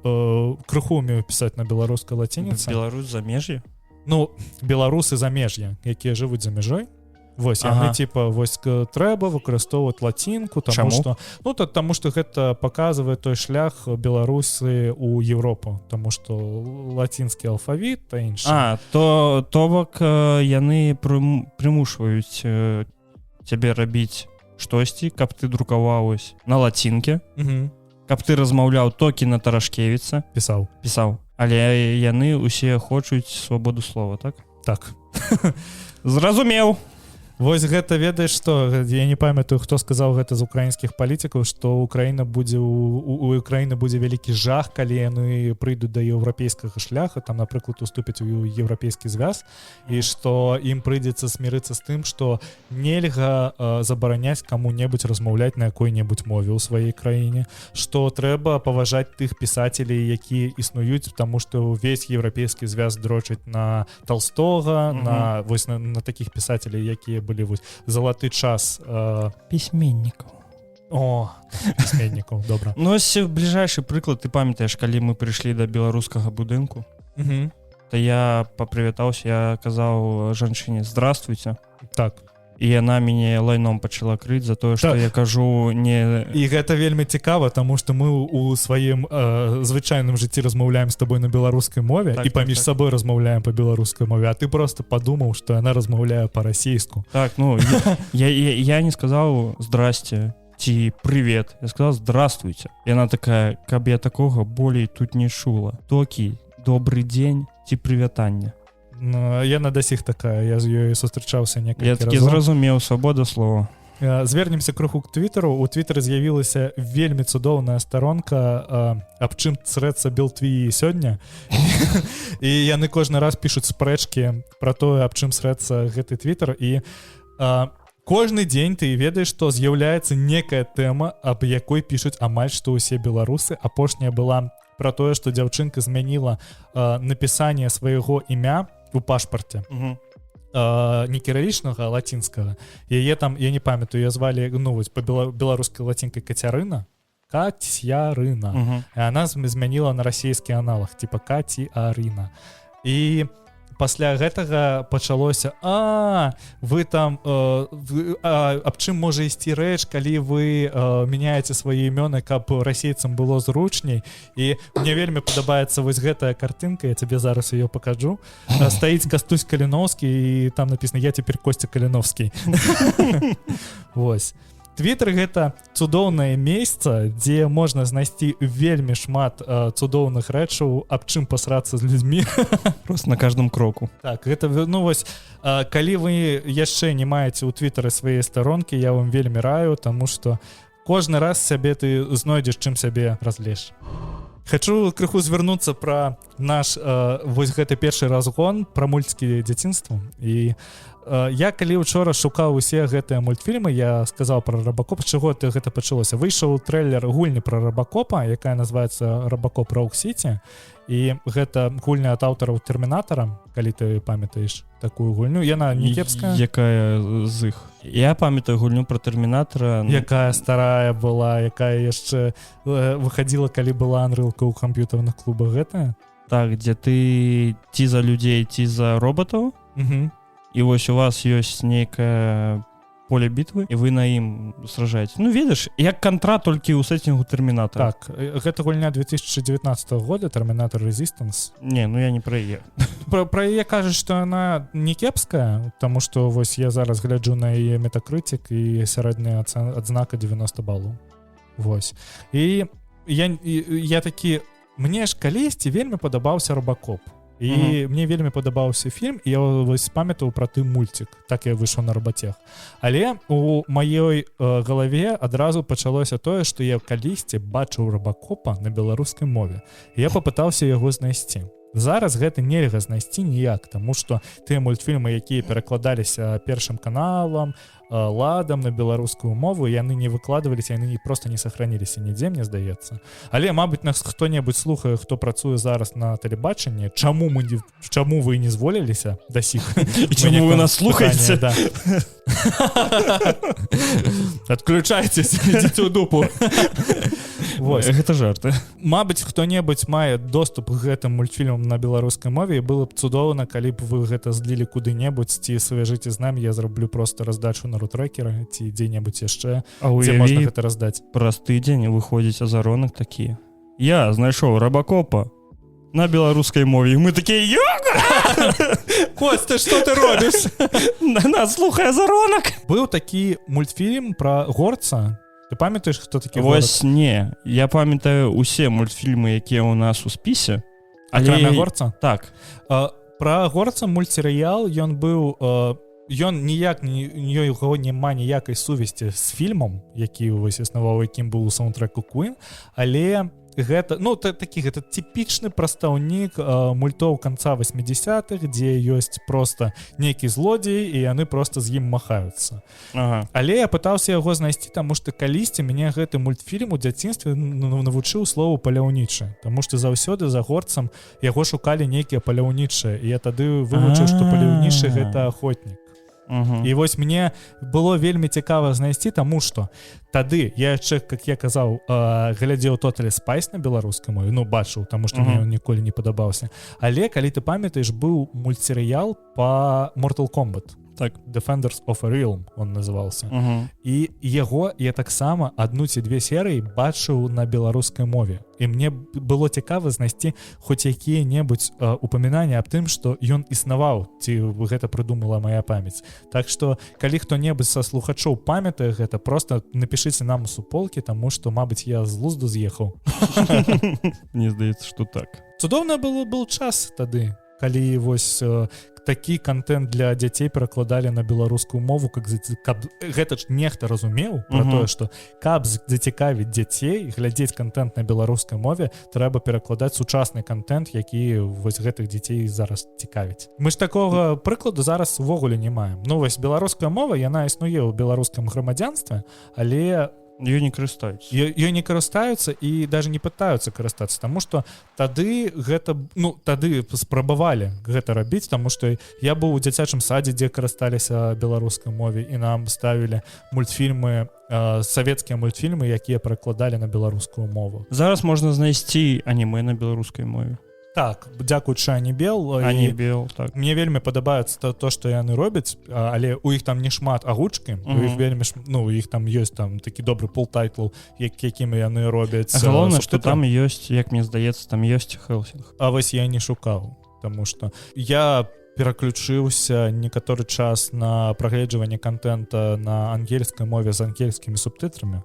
крыху умею пісаць на беларускай лацініцы. Беларус замеж'я? Беларусы замеж'я, якія жывуць за мяжой. Вось, яны вось трэба выкарыстоўваць лацінку, таму што гэта паказвае той шлях Беларусы ў Еўропу, таму што лацінскі алфавіт та іншы. То бок яны прымушваюць цябе рабіць штосьці, каб ты друкаваўся на лацінке, каб ты размаўляў толькі на Тарашкевіцы. Пісаў. Але яны ўсе хочуць свабоду слова, так? Так. Зразумеў. Вось гэта ведаеш, што я не памятаю, хто сказаў гэта з украінскіх палітыкаў, што у Украіны будзе вялікі жах, калі яны прыйдуць да еўрапейскага шляха, там, напрыклад, уступяць у еўрапейскі звяз, і што ім прыйдзецца смірыцца з тым, што нельга забараняць каму-небудзь размаўляць на якой-небудзь мове ў сваёй краіне, што трэба паважаць тых пісацелей, якія існуюць, таму што ўвесь еўрапейскі звяз дрочыць на Толстога, на такіх пісацелей, якія былі вось залаты час пісьменнікаў. Пісьменнікаў, добра. Ось бліжэйшы прыклад, ты памятаеш, калі мы прыйшлі да беларускага будынку, то я папрывітаўся, я казаў жанчыне «Здравствуйте». Так. І яна мяне лайном пачала крыць за тое, што я кажу не... І гэта вельмі цікава, таму што мы ў сваім звычайным жыцці размаўляем з табой на беларускай мове і паміж сабой размаўляем па беларускай мове, а ты просто падумаў, што яна размаўляе па-расійску. Так, я не сказаў «Здрасце» ці «Привет», я сказаў «Здравствуйте». Яна такая, каб я такога болей тут не чула. Токі, добрый дзень ці прывітанне. Яна да сіх такая, я з ёй сустрачаўся некалькі разоў. Я такі зразумеў, свабода слова. Звернемся крыху к твітару. У твітары з'явілася вельмі цудоўная старонка аб чым црэцца бел-тві сёння. І яны кожны раз пішуць спрэчкі пра тое, аб чым црэцца гэты твітар. І кожны дзень ты ведаеш, што з'яўляецца некая тэма, аб якой пішуць амаль што ўсе беларусы. Апошняя была пра тое, што дзяўчынка змяніла напісанне свайго імя у пашпарце. Не кірылічнага, а лацінскага. Яе там, я не памятаю, я звалі, па-беларускай лацінкай Кацярына. Кацярына. І она змяніла на расійскі аналог, типа Каціарына. І пасля гэтага пачалося вы там аб чым можа ісці рэч, калі вы мяняеце свае імёны, каб расейцам было зручней. І мне вельмі падабаецца вось гэтая картынка, я тебе зараз ее покажу. Стаіць Кастусь Каліновскі і там написано «Я теперь Костя Каліновскі». Вось. Твиттер — гэта цудоўнае месца, дзе можна знайсці вельмі шмат цудоўных рэчаў, аб чым пасрацца з людзьмі. Просто на каждом кроку. Так, гэта, ну вось, калі вы яшчэ не маеце ў твітары свае старонкі, я вам вельмі раю, таму што кожны раз сябе ты знойдзеш, чым сябе разлеш. Хачу крыху звярнуцца пра наш вось гэты першы разгон пра мульцкі дзяцінства. І я калі учора шукаў усе гэтыя мультфільмы, я сказаў пра Рабакоп, з чаго гэта пачалося. Выйшаў трэйлер гульні пра Рабакопа, якая называецца Рабакоп Роук Сіці, і гэта гульня ад аўтараў Тэрмінатара, калі ты памятаеш такую гульню. Яна не кепская. Якая з іх? Я памятаю гульню пра Тэрмінатара. Якая старая была, якая яшчэ выхадзіла, калі была анрылка ў камп'ютарных клубах, гэтая? Так, дзе ты ці за людзей, ці за робатаў. І вось у вас ёсць нейкае поле бітвы, і вы на ім сражаеце. Ну, ведаеш, як контра, толькі ў сеттингу Тэрмінатара. Так, гэта гульня 2019 года, Тэрмінатар Resistance. Не, ну я не пра яе. Пра яе кажуць, што яна не кепская, таму што вось я зараз гляджу на яе метакрытик, і сярэдняя адзнака 90 балаў. Вось. І я такі, мне ж калісьці вельмі падабаўся Рабакоп. І мне вельмі падабаўся фільм, і я вось памятаў пра ты мульцік, так я выйшаў на Рабацех. Але у маёй галаве адразу пачалося тое, што я калісьці бачыў Рабакопа на беларускай мове. І я папытаўся яго знайсці. Зараз гэта нельга знайсці ніяк, таму што тыя мультфільмы, якія перакладаліся першым каналам, ладам на беларускую мову, яны не выкладваліся, яны проста не сохраніліся нідзе, мне здаецца. Але, мабыць, нас хто-небудзь слухае, хто працуе зараз на тэлебачанні, чаму вы не зволіліся да сіх? І чаму вы нас слухаеце? Адключайцеся, ідзіце ў дупу. Гэта жарты. Мабыць, хто-небудзь мае доступ к гэтым мультфільмам на беларускай мове, і было б цудоўна, калі б вы гэта злілі куды-небудзь, ці свяжыце з намі, я зраблю просто раздачу на рутрекера, ці дзе-небудзь яшчэ, дзе можна гэта раздаць. Праз тыдзень выходзіць азаронак такія. Я знайшоў Рабакопа на беларускай мове, і мы такія: Костя, што ты робіш? Нас слухае азаронак. Быў такі мультфільм пра горца. Ты памятаеш, хто такі горад? Вось не. Я памятаю усе мультфільмы, якія ў нас у спісе. Акрамя горца? Так. Пра горца мультсерыял, ён быў... Ён ніяк, яго няма ніякай сувязі з фільмам, які вось існаваў, якім быў у саундтрэку Queen, але гэта, ну, такі, гэта типічны прадстаўнік мультоў канца 80-х, дзе ёсць проста нейкі злодзей, і яны проста з ім махаюцца. Але я пытаўся яго знайсці, таму што калісьці мяне гэты мультфільм у дзяцінстве навучыў слову паляўнічы, таму што заўсёды за горцам яго шукалі нейкія паляўнічыя, і я тады вывучыў, што паляўнічы — гэта ахотнік. І вось мне было вельмі цікава знайсці, таму што тады я яшчэ, як я казаў, глядзеў Totally Spice на беларускай мове, ну, бачыў, таму што мне ён ніколі не падабаўся. Але, калі ты памятаеш, быў мультсерыял па Mortal Kombat. Так, Defenders of a Realm он назывался. І яго я таксама адну ці две серыі бачыў на беларускай мове. І мне было цікава знайсці хоць якія-небудзь упамінанні аб тым, што ён існаваў, ці гэта прыдумала моя памяць. Так што, калі хто-небудзь са слухачоў памятае гэта, просто напішыце нам у суполкі, таму што, мабыць, я з глузду з'ехаў. Мне здаецца, што так. Цудоўна быў час тады, калі вось такі контент для дзяцей перакладалі на беларускую мову, каб гэта ж нехта разумеў пра тое, што каб зацікавіць дзяцей, глядзець контент на беларускай мове, трэба перакладаць сучасны контент, які вось гэтых дзяцей зараз цікавіць. Мы ж такога прыкладу зараз увогуле не маем. Ну вось беларуская мова, яна існуе ў беларускім грамадзянстве, але Ёй не карыстаюцца. Ёй не карыстаюцца і даже не пытаюцца карыстацца, таму што тады гэта, ну, тады спрабавалі гэта рабіць, таму што я быў у дзіцячым садзе, дзе карысталіся беларускай мове, і нам ставілі мультфільмы, савецкія мультфільмы, якія перакладалі на беларускую мову. Зараз можна знайсці анімэ на беларускай мове. Так, дзякуючы Анібел. Анібел, так. Мне вельмі падабаецца то, што яны робяць, але у іх там не шмат агучкі, у іх вельмі у іх там ёсць там такі добры пул-тайтлаў, якімі яны робяць. Галоўнае, што там ёсць, як мне здаецца, там ёсць Хелсінг. А вось я не шукаў, таму што я пераключыўся некаторы час на прагледжванне контента на ангельскай мове з ангельскімі субтытрамі.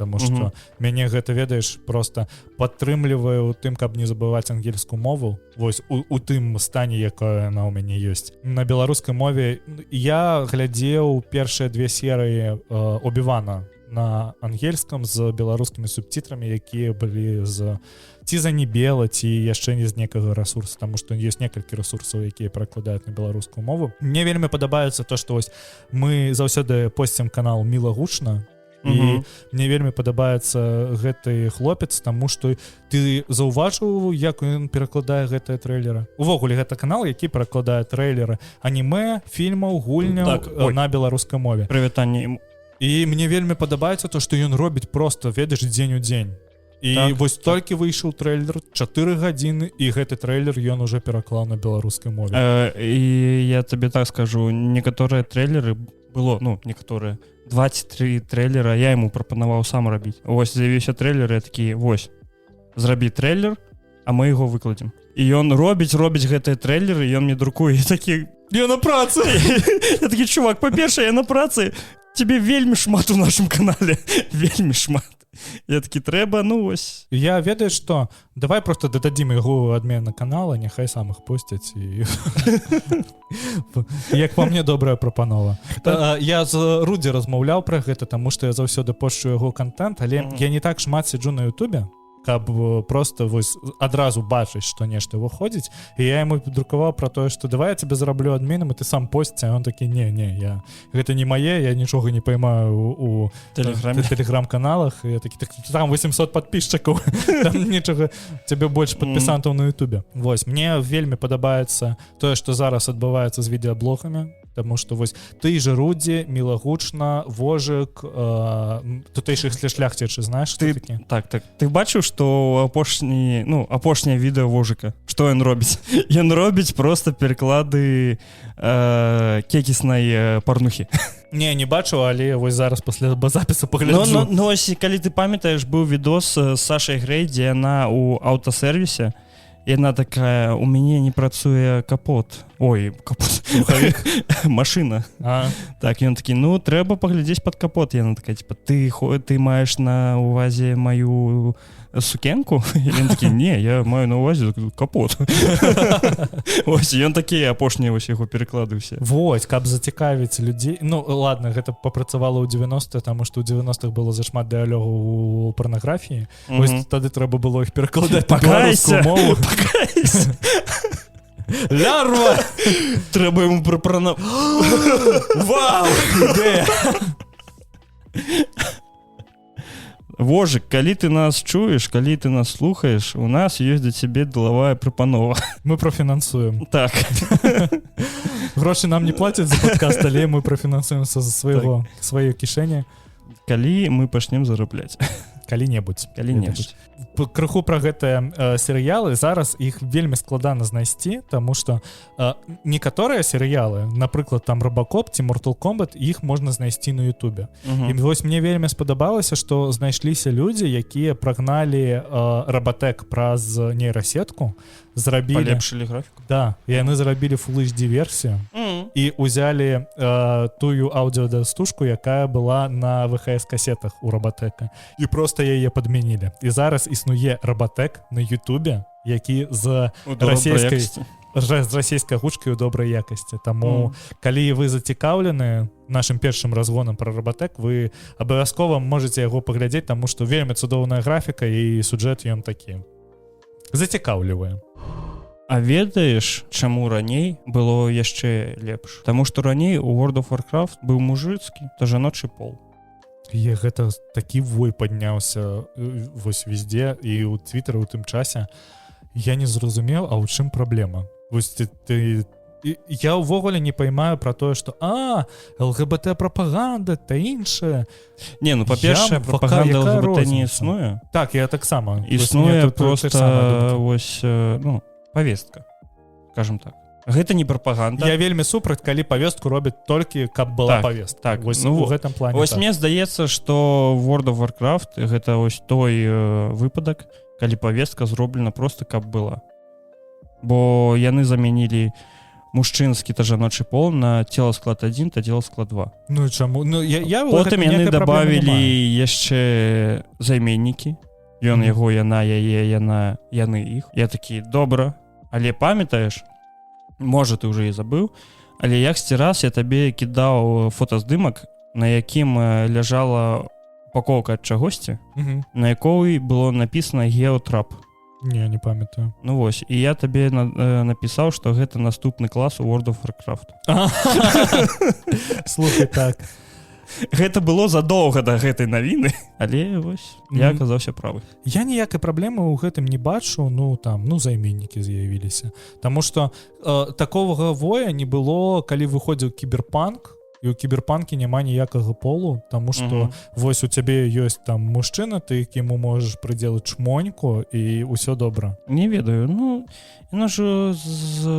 Таму што мяне гэта, ведаеш, проста падтрымлівае ў тым, каб не забываць ангельскую мову, вось у тым стане, якая яна ў мяне ёсць. На беларускай мове я глядзеў першыя 2 серыі Обі-Вана на ангельском з беларускімі субтитрамі, якія былі ці з Анібела, ці яшчэ не з некага ресурсу, таму што ёсць некалькі ресурсаў, якія перакладаюць на беларускую мову. Мне вельмі падабаецца то, што вось мы заўсёды посцім канал Міла Гучна, і мне вельмі падабаецца гэты хлопец, таму што ты заўважыў, як ён перакладае гэтыя трэйлеры. Увогуле гэта канал, які перакладае трэйлеры анімэ, фільмаў, гульняў на беларускай мове. Прывітанне ім. І мне вельмі падабаецца то, што ён робіць проста, ведаеш, дзень у дзень. І вось толькі выйшаў трэйлер, 4 гадзіны, і гэты трэйлер ён уже пераклаў на беларускай мове. І я табе так скажу, некаторыя трэйлеры было, некаторыя 23 трэйлера я яму прапанаваў сам рабіць. Вось з'явіўся трэйлер, я такі, вось, зрабі трэйлер, а мы яго выкладзем. І ён робіць гэтыя трэйлеры, ён мне друкуе, я такі, я на працы! Я такі, чувак, па-першае, я на працы, тебе вельмі шмат у нашым канале, вельмі шмат. Я такі, трэба, вось. Я ведаю, што давай просто дададзім яго адмены канала, няхай сам іх пусцяць. Як па мне, добрая прапанова. Я з Рудзі размаўляў пра гэта, таму што я заўсёды пошчу яго контент, але я не так шмат сиджу на Ютубе, каб просто вось адразу бачыць, што нешта выходзіць. І я яму друкаваў пра тое, што давай я тебе зараблю адменам, і ты сам посціць, а он такі, не, гэта не мае, я нічога не паймаю у тэлеграм-каналах. Я такі, там 800 подписчикаў, там нічога, цябе больш падпісантаў на Ютубе. Вось, мне вельмі падабаецца тое, што зараз адбываецца з відеаблогамі, таму што вось ты же Рудзі, Міла Гучна, Вожык, тутэйшых шляхцічы, знаеш, што такі? Так. Ты бачыў, што апошняе відэо Вожыка, што ён робіць? Ён робіць проста пераклады кекіснай парнухі. Не бачу, але вось зараз пасля запісу пагляджу. Ось, калі ты памятаеш, быў відос з Сашай Грэй, дзе яна ў аўтасервісе, і яна такая, у мяне не працуе капот. Ой, капот. Машына. Так, ён такі, трэба паглядзець пад капот. Яна такая, типа, ты маеш на увазе маю сукенку? І ён такі, не, я маю на увазе капот. Ось, ён такі апошнія вось яго пераклады ўсе. Вось, каб зацікавіць людзей. Ладно, гэта папрацавала ў 90-х, таму што ў 90-х было зашмат дыялогаў у парнаграфіі. Вось тады трэба было іх перакладаць на беларускую мову. Пакайся! Лярва! Трэба яму прапанаваць. Вау! Ідэя! Вожык, калі ты нас чуеш, калі ты нас слухаеш, у нас ёсць да цябе делавая прапанова. Мы профінансуем. Так. Грошы нам не плацяць за падкаст, але мы профінансуем са сваёй кішэні. Калі мы пачнем зарабляць. Калі-небудзь. Крыху пра гэтыя серыялы, зараз іх вельмі складана знайсці, таму што некаторыя серыялы, напрыклад, там Робокоп ці Mortal Kombat, іх можна знайсці на Ютубе. І вось мне вельмі спадабалася, што знайшліся людзі, якія прагналі Роботек праз нейрасетку, палепшылі графіку. Да, і яны зрабілі Full HD версію і ўзялі тую аўдыёдастужку, якая была на VHS-касетах у Роботека, і проста яе падмянілі. І зараз існуе Роботек на Ютубе, які з расійскай гучкай у добрай якасці. Таму, калі вы зацікаўлены нашым першым разгонам пра Роботек, вы абавязкова можаце яго паглядзець, таму што вельмі цудоўная графіка і сюжэт ён такі зацікаўлівае. А ведаеш, чаму раней было яшчэ лепш? Таму што раней у World of Warcraft быў мужыцкі, то жаночы пол. І гэта такі вой падняўся вось везде, і ў Твіттары ў тым часе. Я не зразумеў, а ў чым праблема? Вось я ўвогуле не паймаю пра тое, што ЛГБТ-прапаганда та іншае. Не, па-першае, прапаганда ЛГБТ не існуе. Так, я таксама. Існуе проста, вось, повестка, скажем так. Гэта не прапаганда. Я вельмі супраць, калі павестку робяць толькі, каб была Так, павестка. так. Вось Ну, у гэтым плане Вось так. мне здаецца, што World of Warcraft гэта вось той выпадак, калі павестка зроблена просто каб была. Бо яны замянілі мужчынскі та жаночы пол на целасклад 1 та целасклад 2. Ну і чаму? Ну, я Потым яны ніякай праблемы не дабавілі маю. яшчэ займеннікі. Ён яго, яна, яе, яна, яны іх. Я такі, добра, але памятаеш, можа ты ўжо і забыў, але яксьці раз я табе кідаў фотаздымак, на якім ляжала упакоўка ад чагосьці, Мгм. на якой было написано «Геотрап». Не, не памятаю. Ну вось, і я табе напісаў, што гэта наступны клас у World of Warcraft. Слухай, так. Гэта было задоўга да гэтай навіны, але вось, я аказаўся правы. Я ніякай праблемы ў гэтым не бачу, ну там, ну займеннікі з'явіліся. Таму што такога воя не было, калі выходзіў кіберпанк, і ў кіберпанке няма ніякага полу, таму што вось у цябе ёсць там мужчына, ты якіму можаш прыдзелаць чмоньку, і ўсё добра. Не ведаю, ну, яно ж з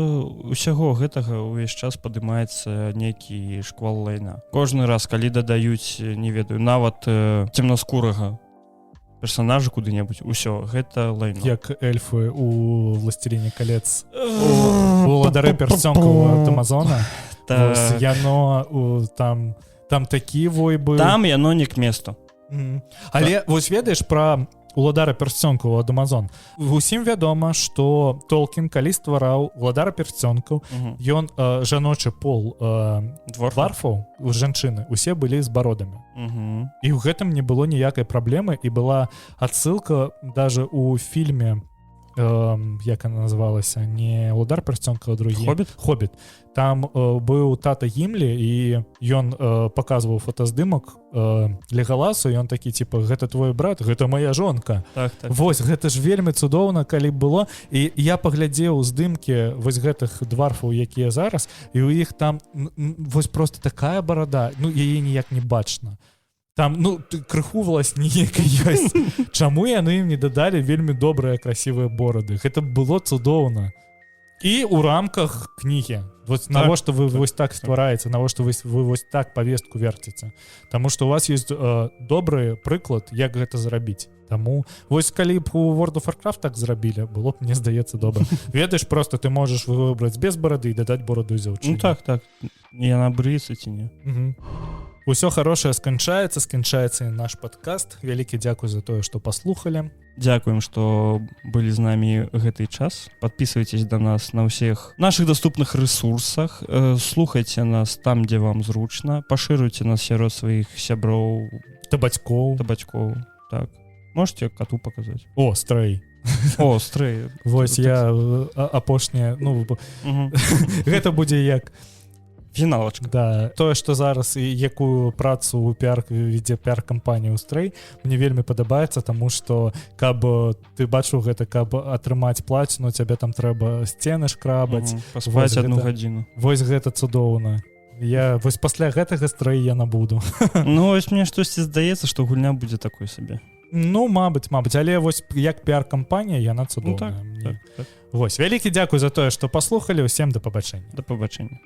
усяго гэтага ўвесь час падымаецца нейкі шквал лайна. Кожны раз, калі дадаюць, не ведаю, нават цемнаскурага персонажа куды-небудзь, усё, гэта лайно. Як эльфы у «Властеліне колец», у «Уладары персцёнкаў» ад Амазона. Вось яно там такі вой быў. Там яно не к месту. Але вось ведаеш пра «Уладара персцёнкаў» ад Амазон. Усім вядома, што Толкін, калі ствараў «Уладара персцёнкаў», ён жаночы пол дварфаў, жанчыны, усе былі з бародамі. І ў гэтым не было ніякай праблемы, і была адсылка даже у фільме, як она называлася, не «Уладар персцёнкаў», а другі. «Хобіт». Там быў тата Гімлі, і ён паказваў фотаздымак Легаласу, і ён такі, типа, гэта твой брат, гэта моя жонка. Так. Вось, гэта ж вельмі цудоўна, калі было. І я паглядзеў здымкі вось гэтых дварфаў, якія зараз, і ў іх там вось просто такая барада, ну, яе ніяк не бачна. Там, ну, крыху валась ніякай ёсць. Чаму яны ім не дадалі вельмі добрыя, красивыя борады? Гэта было цудоўна. І ў рамках кнігі. Вось навошта вы вось так ствараеце, навошта вы вось так павестку верціце. Таму што у вас ёсць добры прыклад, як гэта зрабіць. Таму вось калі б у World of Warcraft так зрабілі, было б, мне здаецца, добра. Ведаеш, просто ты можаш выбраць без барады і дадаць бороду з дзяўчыны. Ну так. Яна брыецца ці не. Усё хорошее сканчаецца і наш падкаст. Вялікі дзякуй за тое, што паслухалі. Дзякуем, што былі з намі гэты час. Подписывайтесь да нас на ўсіх наших доступных ресурсах. Слухайце нас там, дзе вам зручна. Пашыруйце нас сярод сваіх сяброў та бацькоў. Так. Можете кату паказаць? О, Стрэй. Стрэй. Вось я апошняе, ну, гэта будзе як фіналачка. Да, тое, што зараз і якую працу ў вядзе піар-кампанію Стрэй, мне вельмі падабаецца, таму што каб ты бачыў гэта, каб атрымаць плаціну, цябе там трэба сцены шкрабаць, паспаць 1 гадзіну. Вось гэта цудоўна. Я вось пасля гэтага Стрэй я набуду. Ну, вось мне штосьці здаецца, што гульня будзе такой сабе. Ну, мабыць, але вось як піар-кампанія яна цудоўная. Так. Вось, вялікі дзякуй за тое, што паслухалі. Усім да пабачэння. Да пабачэння.